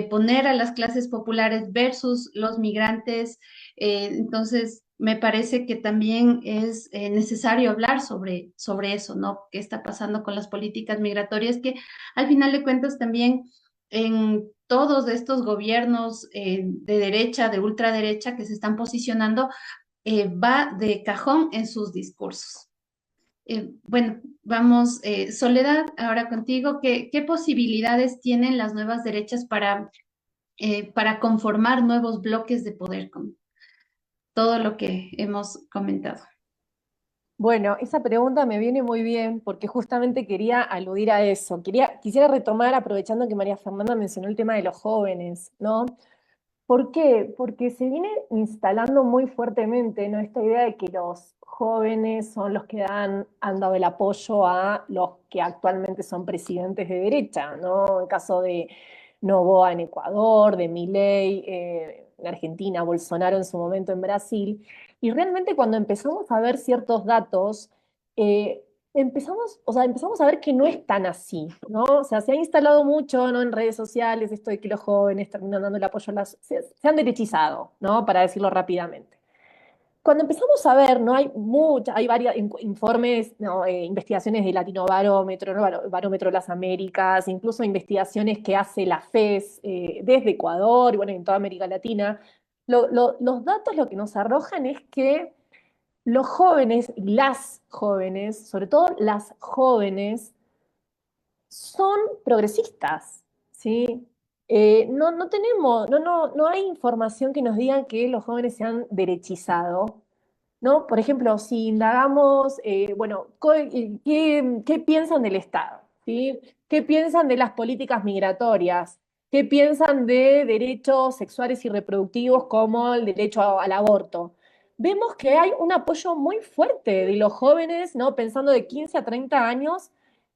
poner a las clases populares versus los migrantes, entonces me parece que también es necesario hablar sobre eso, ¿no? ¿Qué está pasando con las políticas migratorias? Que al final de cuentas también en todos estos gobiernos de derecha, de ultraderecha que se están posicionando, va de cajón en sus discursos. Bueno, vamos, Soledad, ahora contigo. ¿Qué posibilidades tienen las nuevas derechas para conformar nuevos bloques de poder con todo lo que hemos comentado? Bueno, esa pregunta me viene muy bien porque justamente quería aludir a eso. Quisiera retomar, aprovechando que María Fernanda mencionó el tema de los jóvenes, ¿no? ¿Por qué? Porque se viene instalando muy fuertemente, ¿no? Esta idea de que los jóvenes son los que han dado el apoyo a los que actualmente son presidentes de derecha, ¿no? El caso de Noboa en Ecuador, de Milei en Argentina, Bolsonaro en su momento en Brasil. Y realmente cuando empezamos a ver ciertos datos, empezamos a ver que no es tan así, ¿no? O sea, se ha instalado mucho, ¿no? En redes sociales esto de que los jóvenes terminan dando el apoyo a se han derechizado, ¿no? Para decirlo rápidamente. Cuando empezamos a ver, ¿no? Hay varios informes, ¿no? Investigaciones de Latinobarómetro, ¿no? Barómetro de las Américas, incluso investigaciones que hace la FES desde Ecuador y bueno, en toda América Latina. Los datos lo que nos arrojan es que los jóvenes, las jóvenes, sobre todo las jóvenes, son progresistas, ¿sí? No tenemos, no hay información que nos diga que los jóvenes se han derechizado, ¿no? Por ejemplo, si indagamos, bueno, ¿qué piensan del Estado? ¿Sí? ¿Qué piensan de las políticas migratorias? ¿Qué piensan de derechos sexuales y reproductivos como el derecho al aborto? Vemos que hay un apoyo muy fuerte de los jóvenes, ¿no? Pensando de 15 a 30 años,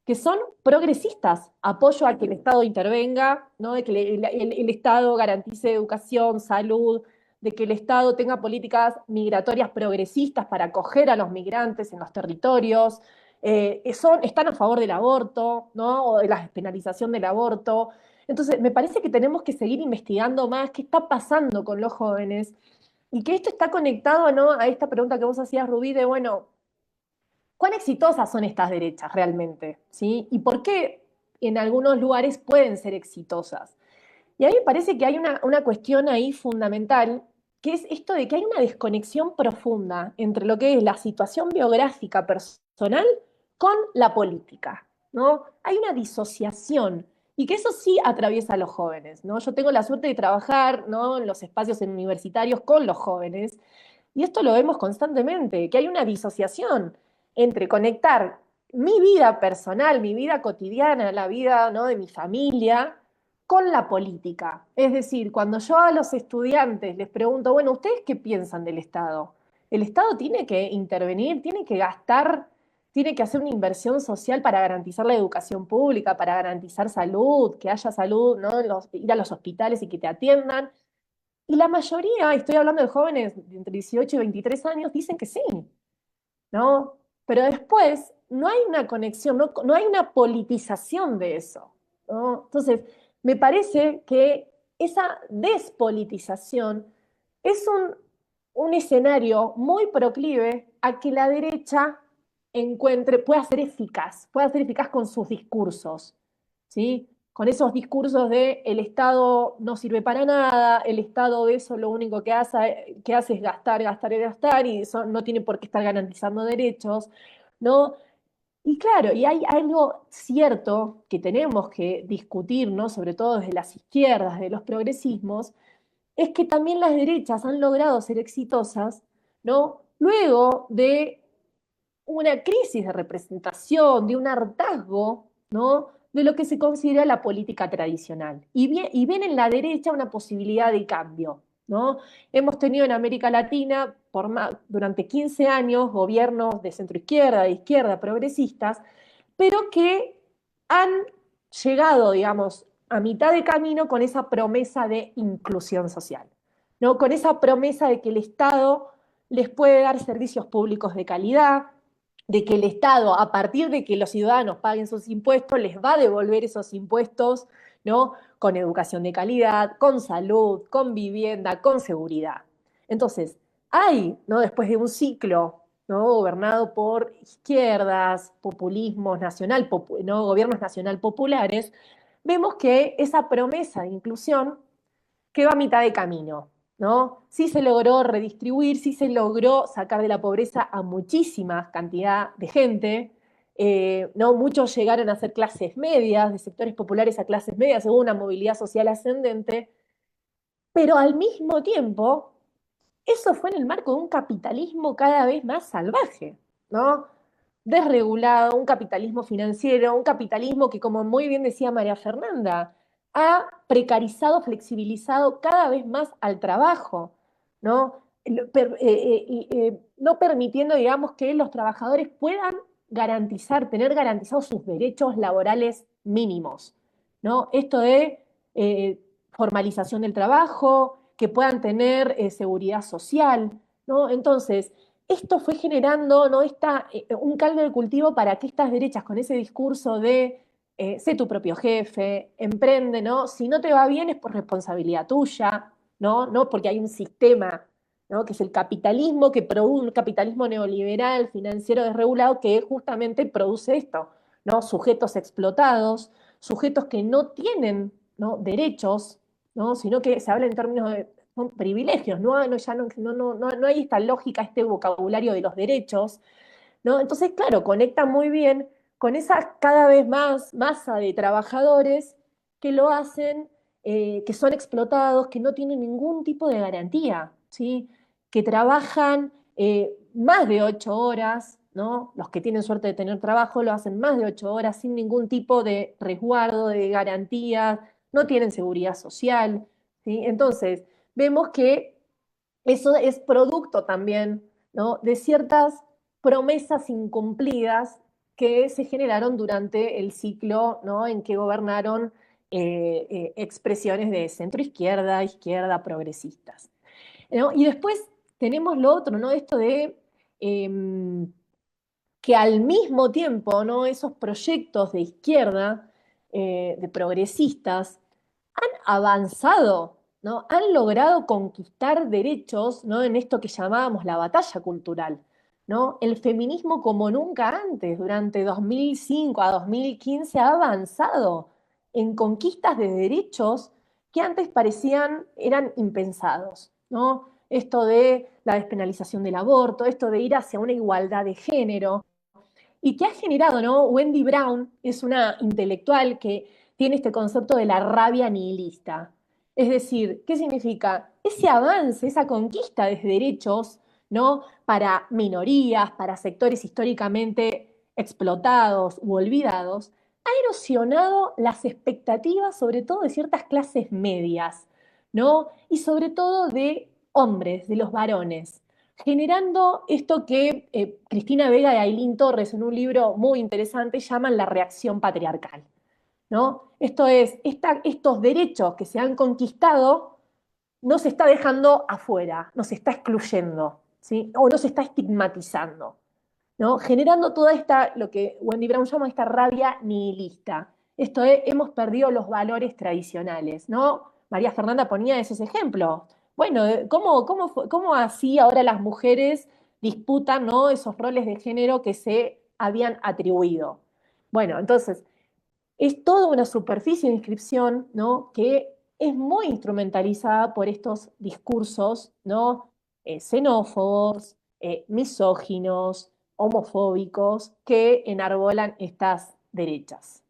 que son progresistas. Apoyo a que el Estado intervenga, ¿no? De que el Estado garantice educación, salud, de que el Estado tenga políticas migratorias progresistas para acoger a los migrantes en los territorios, están a favor del aborto, ¿no? O de la despenalización del aborto. Entonces, me parece que tenemos que seguir investigando más qué está pasando con los jóvenes y que esto está conectado, ¿no? A esta pregunta que vos hacías, Rubí, de, bueno, ¿cuán exitosas son estas derechas realmente? ¿Sí? ¿Y por qué en algunos lugares pueden ser exitosas? Y a mí me parece que hay una cuestión ahí fundamental, que es esto de que hay una desconexión profunda entre lo que es la situación biográfica personal con la política, ¿no? Hay una disociación y que eso sí atraviesa a los jóvenes, ¿no? Yo tengo la suerte de trabajar, ¿no? En los espacios universitarios con los jóvenes y esto lo vemos constantemente, que hay una disociación entre conectar mi vida personal, mi vida cotidiana, la vida, ¿no? De mi familia, con la política. Es decir, cuando yo a los estudiantes les pregunto, bueno, ¿ustedes qué piensan del Estado? El Estado tiene que intervenir, tiene que gastar, tiene que hacer una inversión social para garantizar la educación pública, para garantizar salud, que haya salud, ¿no? Ir a los hospitales y que te atiendan. Y la mayoría, estoy hablando de jóvenes de entre 18 y 23 años, dicen que sí, ¿no? Pero después no hay una conexión, no hay una politización de eso, ¿no? Entonces, me parece que esa despolitización es un escenario muy proclive a que la derecha pueda ser eficaz con sus discursos, ¿sí? Con esos discursos de el Estado no sirve para nada, el Estado de eso lo único que hace es gastar, gastar y gastar, y eso no tiene por qué estar garantizando derechos, ¿no? Y claro, y hay algo cierto que tenemos que discutir, ¿no? Sobre todo desde las izquierdas, de los progresismos, es que también las derechas han logrado ser exitosas, ¿no? Luego de una crisis de representación, de un hartazgo, ¿no? De lo que se considera la política tradicional. Y ven en la derecha una posibilidad de cambio, ¿no? Hemos tenido en América Latina durante 15 años gobiernos de centroizquierda, de izquierda, progresistas, pero que han llegado, digamos, a mitad de camino con esa promesa de inclusión social, ¿no? Con esa promesa de que el Estado les puede dar servicios públicos de calidad, de que el Estado, a partir de que los ciudadanos paguen sus impuestos, les va a devolver esos impuestos, ¿no? Con educación de calidad, con salud, con vivienda, con seguridad. Entonces, hay, ¿no? Después de un ciclo, ¿no? Gobernado por izquierdas, populismos nacional, ¿no? Gobiernos nacional populares, vemos que esa promesa de inclusión quedó a mitad de camino, ¿no? Sí se logró redistribuir, sí se logró sacar de la pobreza a muchísima cantidad de gente, ¿no? Muchos llegaron a ser clases medias, de sectores populares a clases medias, hubo una movilidad social ascendente, pero al mismo tiempo, eso fue en el marco de un capitalismo cada vez más salvaje, ¿no? Desregulado, un capitalismo financiero, un capitalismo que, como muy bien decía María Fernanda, ha precarizado, flexibilizado cada vez más al trabajo, ¿no? No permitiendo, digamos, que los trabajadores puedan garantizar, tener garantizados sus derechos laborales mínimos, ¿no? Esto de formalización del trabajo, que puedan tener seguridad social, ¿no? Entonces, esto fue generando, ¿no? Un caldo de cultivo para que estas derechas, con ese discurso de sé tu propio jefe, emprende, ¿no? Si no te va bien es por responsabilidad tuya, ¿no? No porque hay un sistema, ¿no? Que es el capitalismo, que produce un capitalismo neoliberal, financiero desregulado, que justamente produce esto, ¿no? Sujetos explotados, sujetos que no tienen, ¿no? derechos, ¿no? Sino que se habla en términos de son privilegios, ya no hay esta lógica, este vocabulario de los derechos, ¿no? Entonces, claro, conecta muy bien con esa cada vez más masa de trabajadores que lo hacen, que son explotados, que no tienen ningún tipo de garantía, ¿sí? Que trabajan más de 8 horas, ¿no? Los que tienen suerte de tener trabajo lo hacen más de 8 horas sin ningún tipo de resguardo, de garantía, no tienen seguridad social, ¿sí? Entonces, vemos que eso es producto también, ¿no? de ciertas promesas incumplidas que se generaron durante el ciclo, ¿no? en que gobernaron expresiones de centro izquierda, izquierda, progresistas, ¿no? Y después tenemos lo otro, ¿no? Esto de que al mismo tiempo, ¿no? esos proyectos de izquierda, de progresistas, han avanzado, ¿no? Han logrado conquistar derechos, ¿no? en esto que llamábamos la batalla cultural, ¿no? El feminismo como nunca antes, durante 2005 a 2015, ha avanzado en conquistas de derechos que antes eran impensados, ¿no? Esto de la despenalización del aborto, esto de ir hacia una igualdad de género, y que ha generado, ¿no? Wendy Brown es una intelectual que tiene este concepto de la rabia nihilista. Es decir, ¿qué significa? Ese avance, esa conquista de derechos, ¿no? Para minorías, para sectores históricamente explotados u olvidados, ha erosionado las expectativas, sobre todo de ciertas clases medias, ¿no? Y sobre todo de hombres, de los varones, generando esto que Cristina Vega y Ailín Torres en un libro muy interesante llaman la reacción patriarcal, ¿no? Esto es, estos derechos que se han conquistado no se está dejando afuera, no se está excluyendo, ¿sí? O no se está estigmatizando, ¿no? Generando toda esta, lo que Wendy Brown llama esta rabia nihilista. Esto es, hemos perdido los valores tradicionales, ¿no? María Fernanda ponía esos ejemplos. Bueno, ¿cómo así ahora las mujeres disputan, ¿no? esos roles de género que se habían atribuido? Bueno, entonces, es toda una superficie de inscripción, ¿no? que es muy instrumentalizada por estos discursos, ¿no? Xenófobos, misóginos, homofóbicos, que enarbolan estas derechas.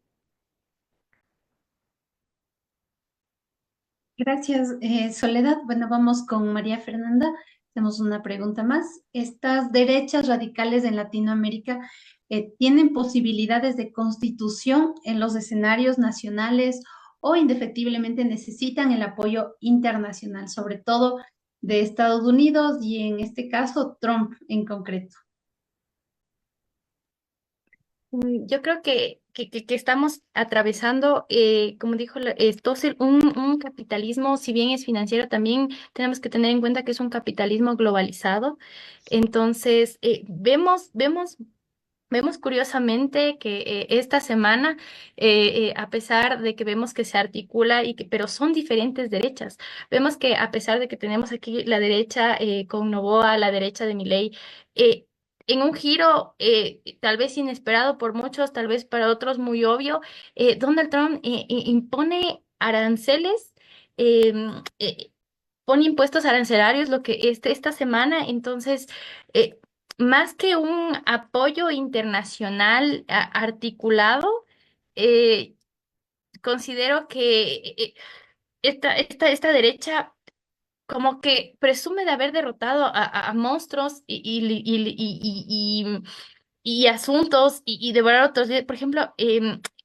Gracias, Soledad. Bueno, vamos con María Fernanda. Tenemos una pregunta más. ¿Estas derechas radicales en Latinoamérica tienen posibilidades de constitución en los escenarios nacionales o indefectiblemente necesitan el apoyo internacional, sobre todo de Estados Unidos y en este caso Trump en concreto? Yo creo que que estamos atravesando, como dijo, esto es un capitalismo, si bien es financiero, también tenemos que tener en cuenta que es un capitalismo globalizado. Entonces, vemos curiosamente que esta semana, a pesar de que vemos que se articula pero son diferentes derechas. Vemos que a pesar de que tenemos aquí la derecha con Noboa, la derecha de Milei, eh, en un giro tal vez inesperado por muchos, tal vez para otros muy obvio, Donald Trump impone aranceles. em, eh, Pone impuestos arancelarios lo que esta semana, entonces, eh, más que un apoyo internacional articulado, eh, considero que esta derecha como que presume de haber derrotado a monstruos y asuntos y devorar otros. Por ejemplo,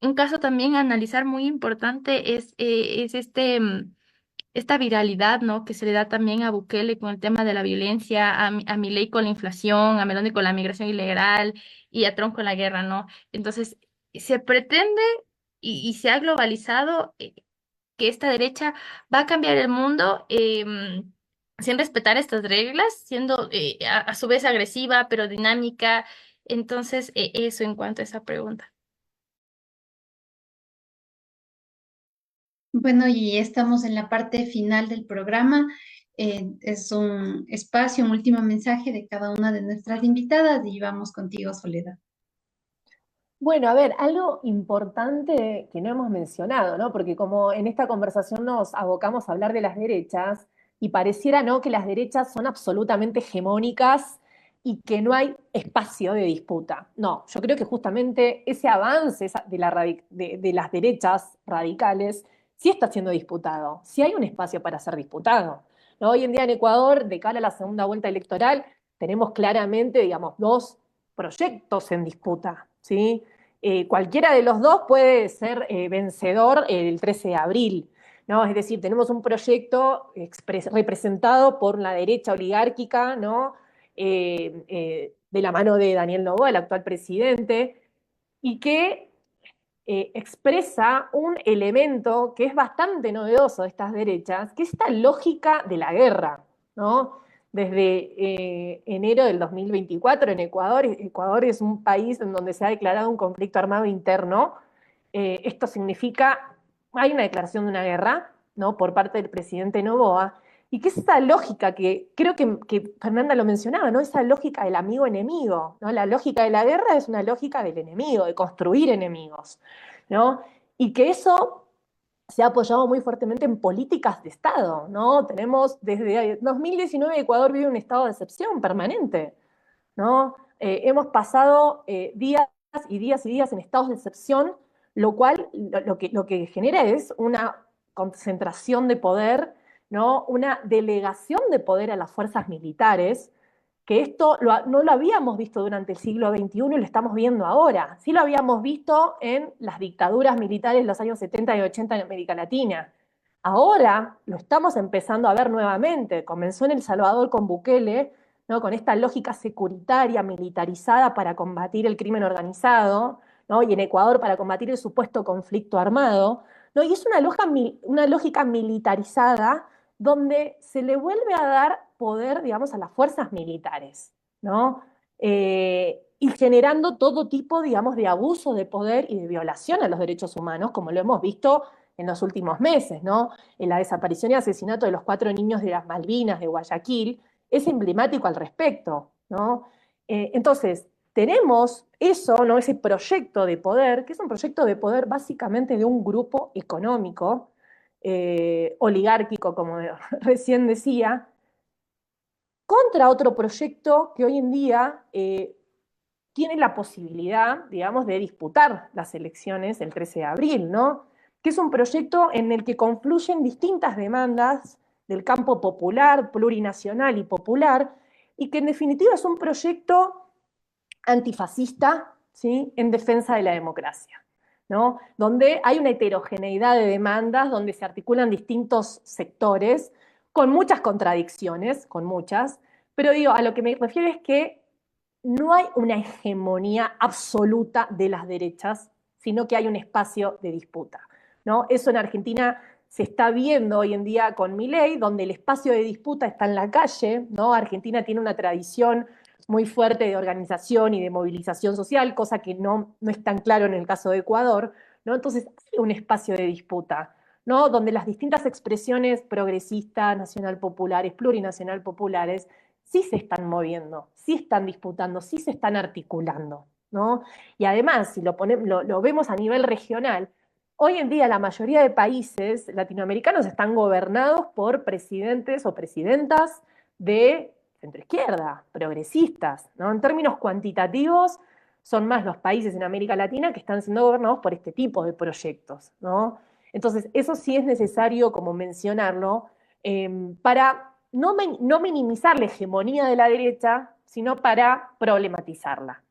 un caso también a analizar muy importante es esta viralidad, ¿no? Que se le da también a Bukele con el tema de la violencia, a Milei con la inflación, a Meloni con la migración ilegal y a Trump con la guerra, ¿no? Entonces, se pretende y se ha globalizado que esta derecha va a cambiar el mundo sin respetar estas reglas, siendo a su vez agresiva, pero dinámica. Entonces, eso en cuanto a esa pregunta. Bueno, y estamos en la parte final del programa. Es un espacio, un último mensaje de cada una de nuestras invitadas y vamos contigo, Soledad. Bueno, a ver, algo importante que no hemos mencionado, ¿no? Porque como en esta conversación nos abocamos a hablar de las derechas, y pareciera, ¿no?, que las derechas son absolutamente hegemónicas y que no hay espacio de disputa. No, yo creo que justamente ese avance de las derechas radicales sí está siendo disputado, sí hay un espacio para ser disputado, ¿no? Hoy en día en Ecuador, de cara a la segunda vuelta electoral, tenemos claramente, digamos, dos proyectos en disputa, ¿sí? Cualquiera de los dos puede ser vencedor el 13 de abril, ¿no? Es decir, tenemos un proyecto representado por la derecha oligárquica, ¿no? De la mano de Daniel Noboa, el actual presidente, y que expresa un elemento que es bastante novedoso de estas derechas, que es esta lógica de la guerra, ¿no? Desde enero del 2024 en Ecuador, Ecuador es un país en donde se ha declarado un conflicto armado interno. Esto significa, hay una declaración de una guerra, ¿no?, por parte del presidente Noboa, y que es esa lógica que creo que Fernanda lo mencionaba, ¿no? Esa lógica del amigo-enemigo, ¿no? La lógica de la guerra es una lógica del enemigo, de construir enemigos, ¿no? Y que eso se ha apoyado muy fuertemente en políticas de Estado, ¿no? Tenemos desde 2019 Ecuador vive un estado de excepción permanente, ¿no? Hemos pasado días y días y días en estados de excepción, lo cual lo que genera es una concentración de poder, ¿no? Una delegación de poder a las fuerzas militares, que esto no lo habíamos visto durante el siglo XXI y lo estamos viendo ahora. Sí lo habíamos visto en las dictaduras militares de los años 70 y 80 en América Latina. Ahora lo estamos empezando a ver nuevamente. Comenzó en El Salvador con Bukele, ¿no?, con esta lógica securitaria, militarizada para combatir el crimen organizado, ¿no?, y en Ecuador para combatir el supuesto conflicto armado, ¿no? Y es una lógica militarizada donde se le vuelve a dar poder, digamos, a las fuerzas militares, ¿no? Y generando todo tipo, digamos, de abuso de poder y de violación a los derechos humanos, como lo hemos visto en los últimos meses, ¿no? En la desaparición y asesinato de los 4 niños de las Malvinas, de Guayaquil, es emblemático al respecto, ¿no? Entonces, tenemos eso, ¿no?, ese proyecto de poder, que es un proyecto de poder básicamente de un grupo económico, oligárquico, como recién decía, contra otro proyecto que hoy en día tiene la posibilidad, digamos, de disputar las elecciones el 13 de abril, ¿no? Que es un proyecto en el que confluyen distintas demandas del campo popular, plurinacional y popular, y que en definitiva es un proyecto antifascista, ¿sí?, en defensa de la democracia, ¿no? Donde hay una heterogeneidad de demandas, donde se articulan distintos sectores, con muchas contradicciones, con muchas, pero digo, a lo que me refiero es que no hay una hegemonía absoluta de las derechas sino que hay un espacio de disputa, ¿no? Eso en Argentina se está viendo hoy en día con Milei, donde el espacio de disputa está en la calle, ¿no? Argentina tiene una tradición muy fuerte de organización y de movilización social, cosa que no es tan claro en el caso de Ecuador, ¿no? Entonces hay un espacio de disputa, ¿no? Donde las distintas expresiones progresistas, nacional populares, plurinacional populares, sí se están moviendo, sí están disputando, sí se están articulando, ¿no? Y además, si lo vemos a nivel regional, hoy en día la mayoría de países latinoamericanos están gobernados por presidentes o presidentas de centroizquierda, progresistas, ¿no? En términos cuantitativos, son más los países en América Latina que están siendo gobernados por este tipo de proyectos, ¿no? Entonces, eso sí es necesario como mencionarlo para no minimizar la hegemonía de la derecha, sino para problematizarla.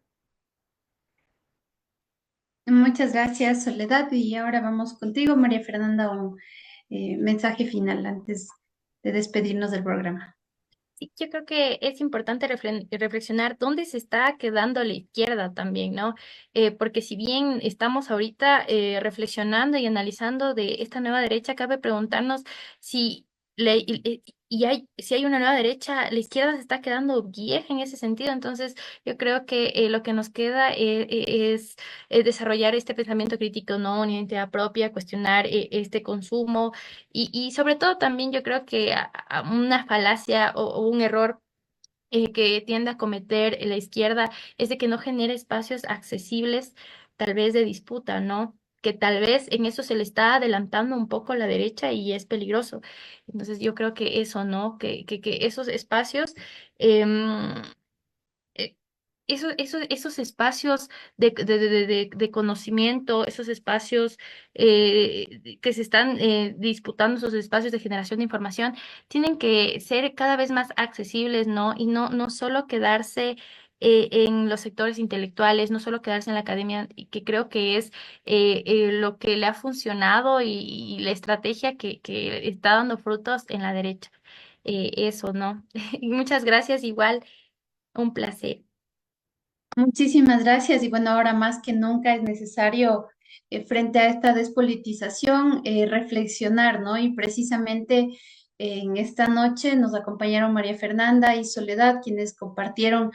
Muchas gracias, Soledad. Y ahora vamos contigo, María Fernanda, un mensaje final antes de despedirnos del programa. Sí, yo creo que es importante reflexionar dónde se está quedando la izquierda también, ¿no? Porque si bien estamos ahorita reflexionando y analizando de esta nueva derecha, cabe preguntarnos si, si hay una nueva derecha, la izquierda se está quedando vieja en ese sentido. Entonces, yo creo que lo que nos queda es desarrollar este pensamiento crítico, ¿no? Una identidad propia, cuestionar este consumo y sobre todo también yo creo que a una falacia o un error que tiende a cometer la izquierda es de que no genera espacios accesibles, tal vez de disputa, ¿no? Que tal vez en eso se le está adelantando un poco a la derecha y es peligroso. Entonces yo creo que eso, ¿no? Que esos espacios em, eh, esos espacios de conocimiento, esos espacios que se están disputando, esos espacios de generación de información, tienen que ser cada vez más accesibles, ¿no? Y no solo quedarse en los sectores intelectuales, no solo quedarse en la academia, y que creo que es lo que le ha funcionado y la estrategia que está dando frutos en la derecha. Eso, ¿no? Y muchas gracias, igual, un placer. Muchísimas gracias. Y bueno, ahora más que nunca es necesario, frente a esta despolitización, reflexionar, ¿no? Y precisamente en esta noche nos acompañaron María Fernanda y Soledad, quienes compartieron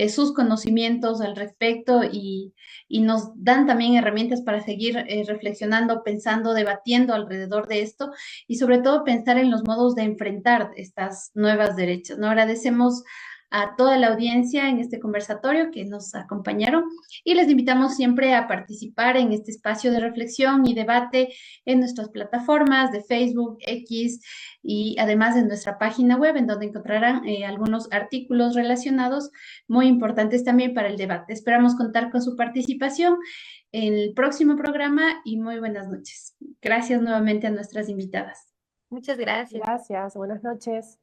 sus conocimientos al respecto y nos dan también herramientas para seguir reflexionando, pensando, debatiendo alrededor de esto y sobre todo pensar en los modos de enfrentar estas nuevas derechas, ¿no? Agradecemos a toda la audiencia en este conversatorio que nos acompañaron y les invitamos siempre a participar en este espacio de reflexión y debate en nuestras plataformas de Facebook, X y además en nuestra página web en donde encontrarán algunos artículos relacionados muy importantes también para el debate. Esperamos contar con su participación en el próximo programa y muy buenas noches. Gracias nuevamente a nuestras invitadas. Muchas gracias. Gracias, buenas noches.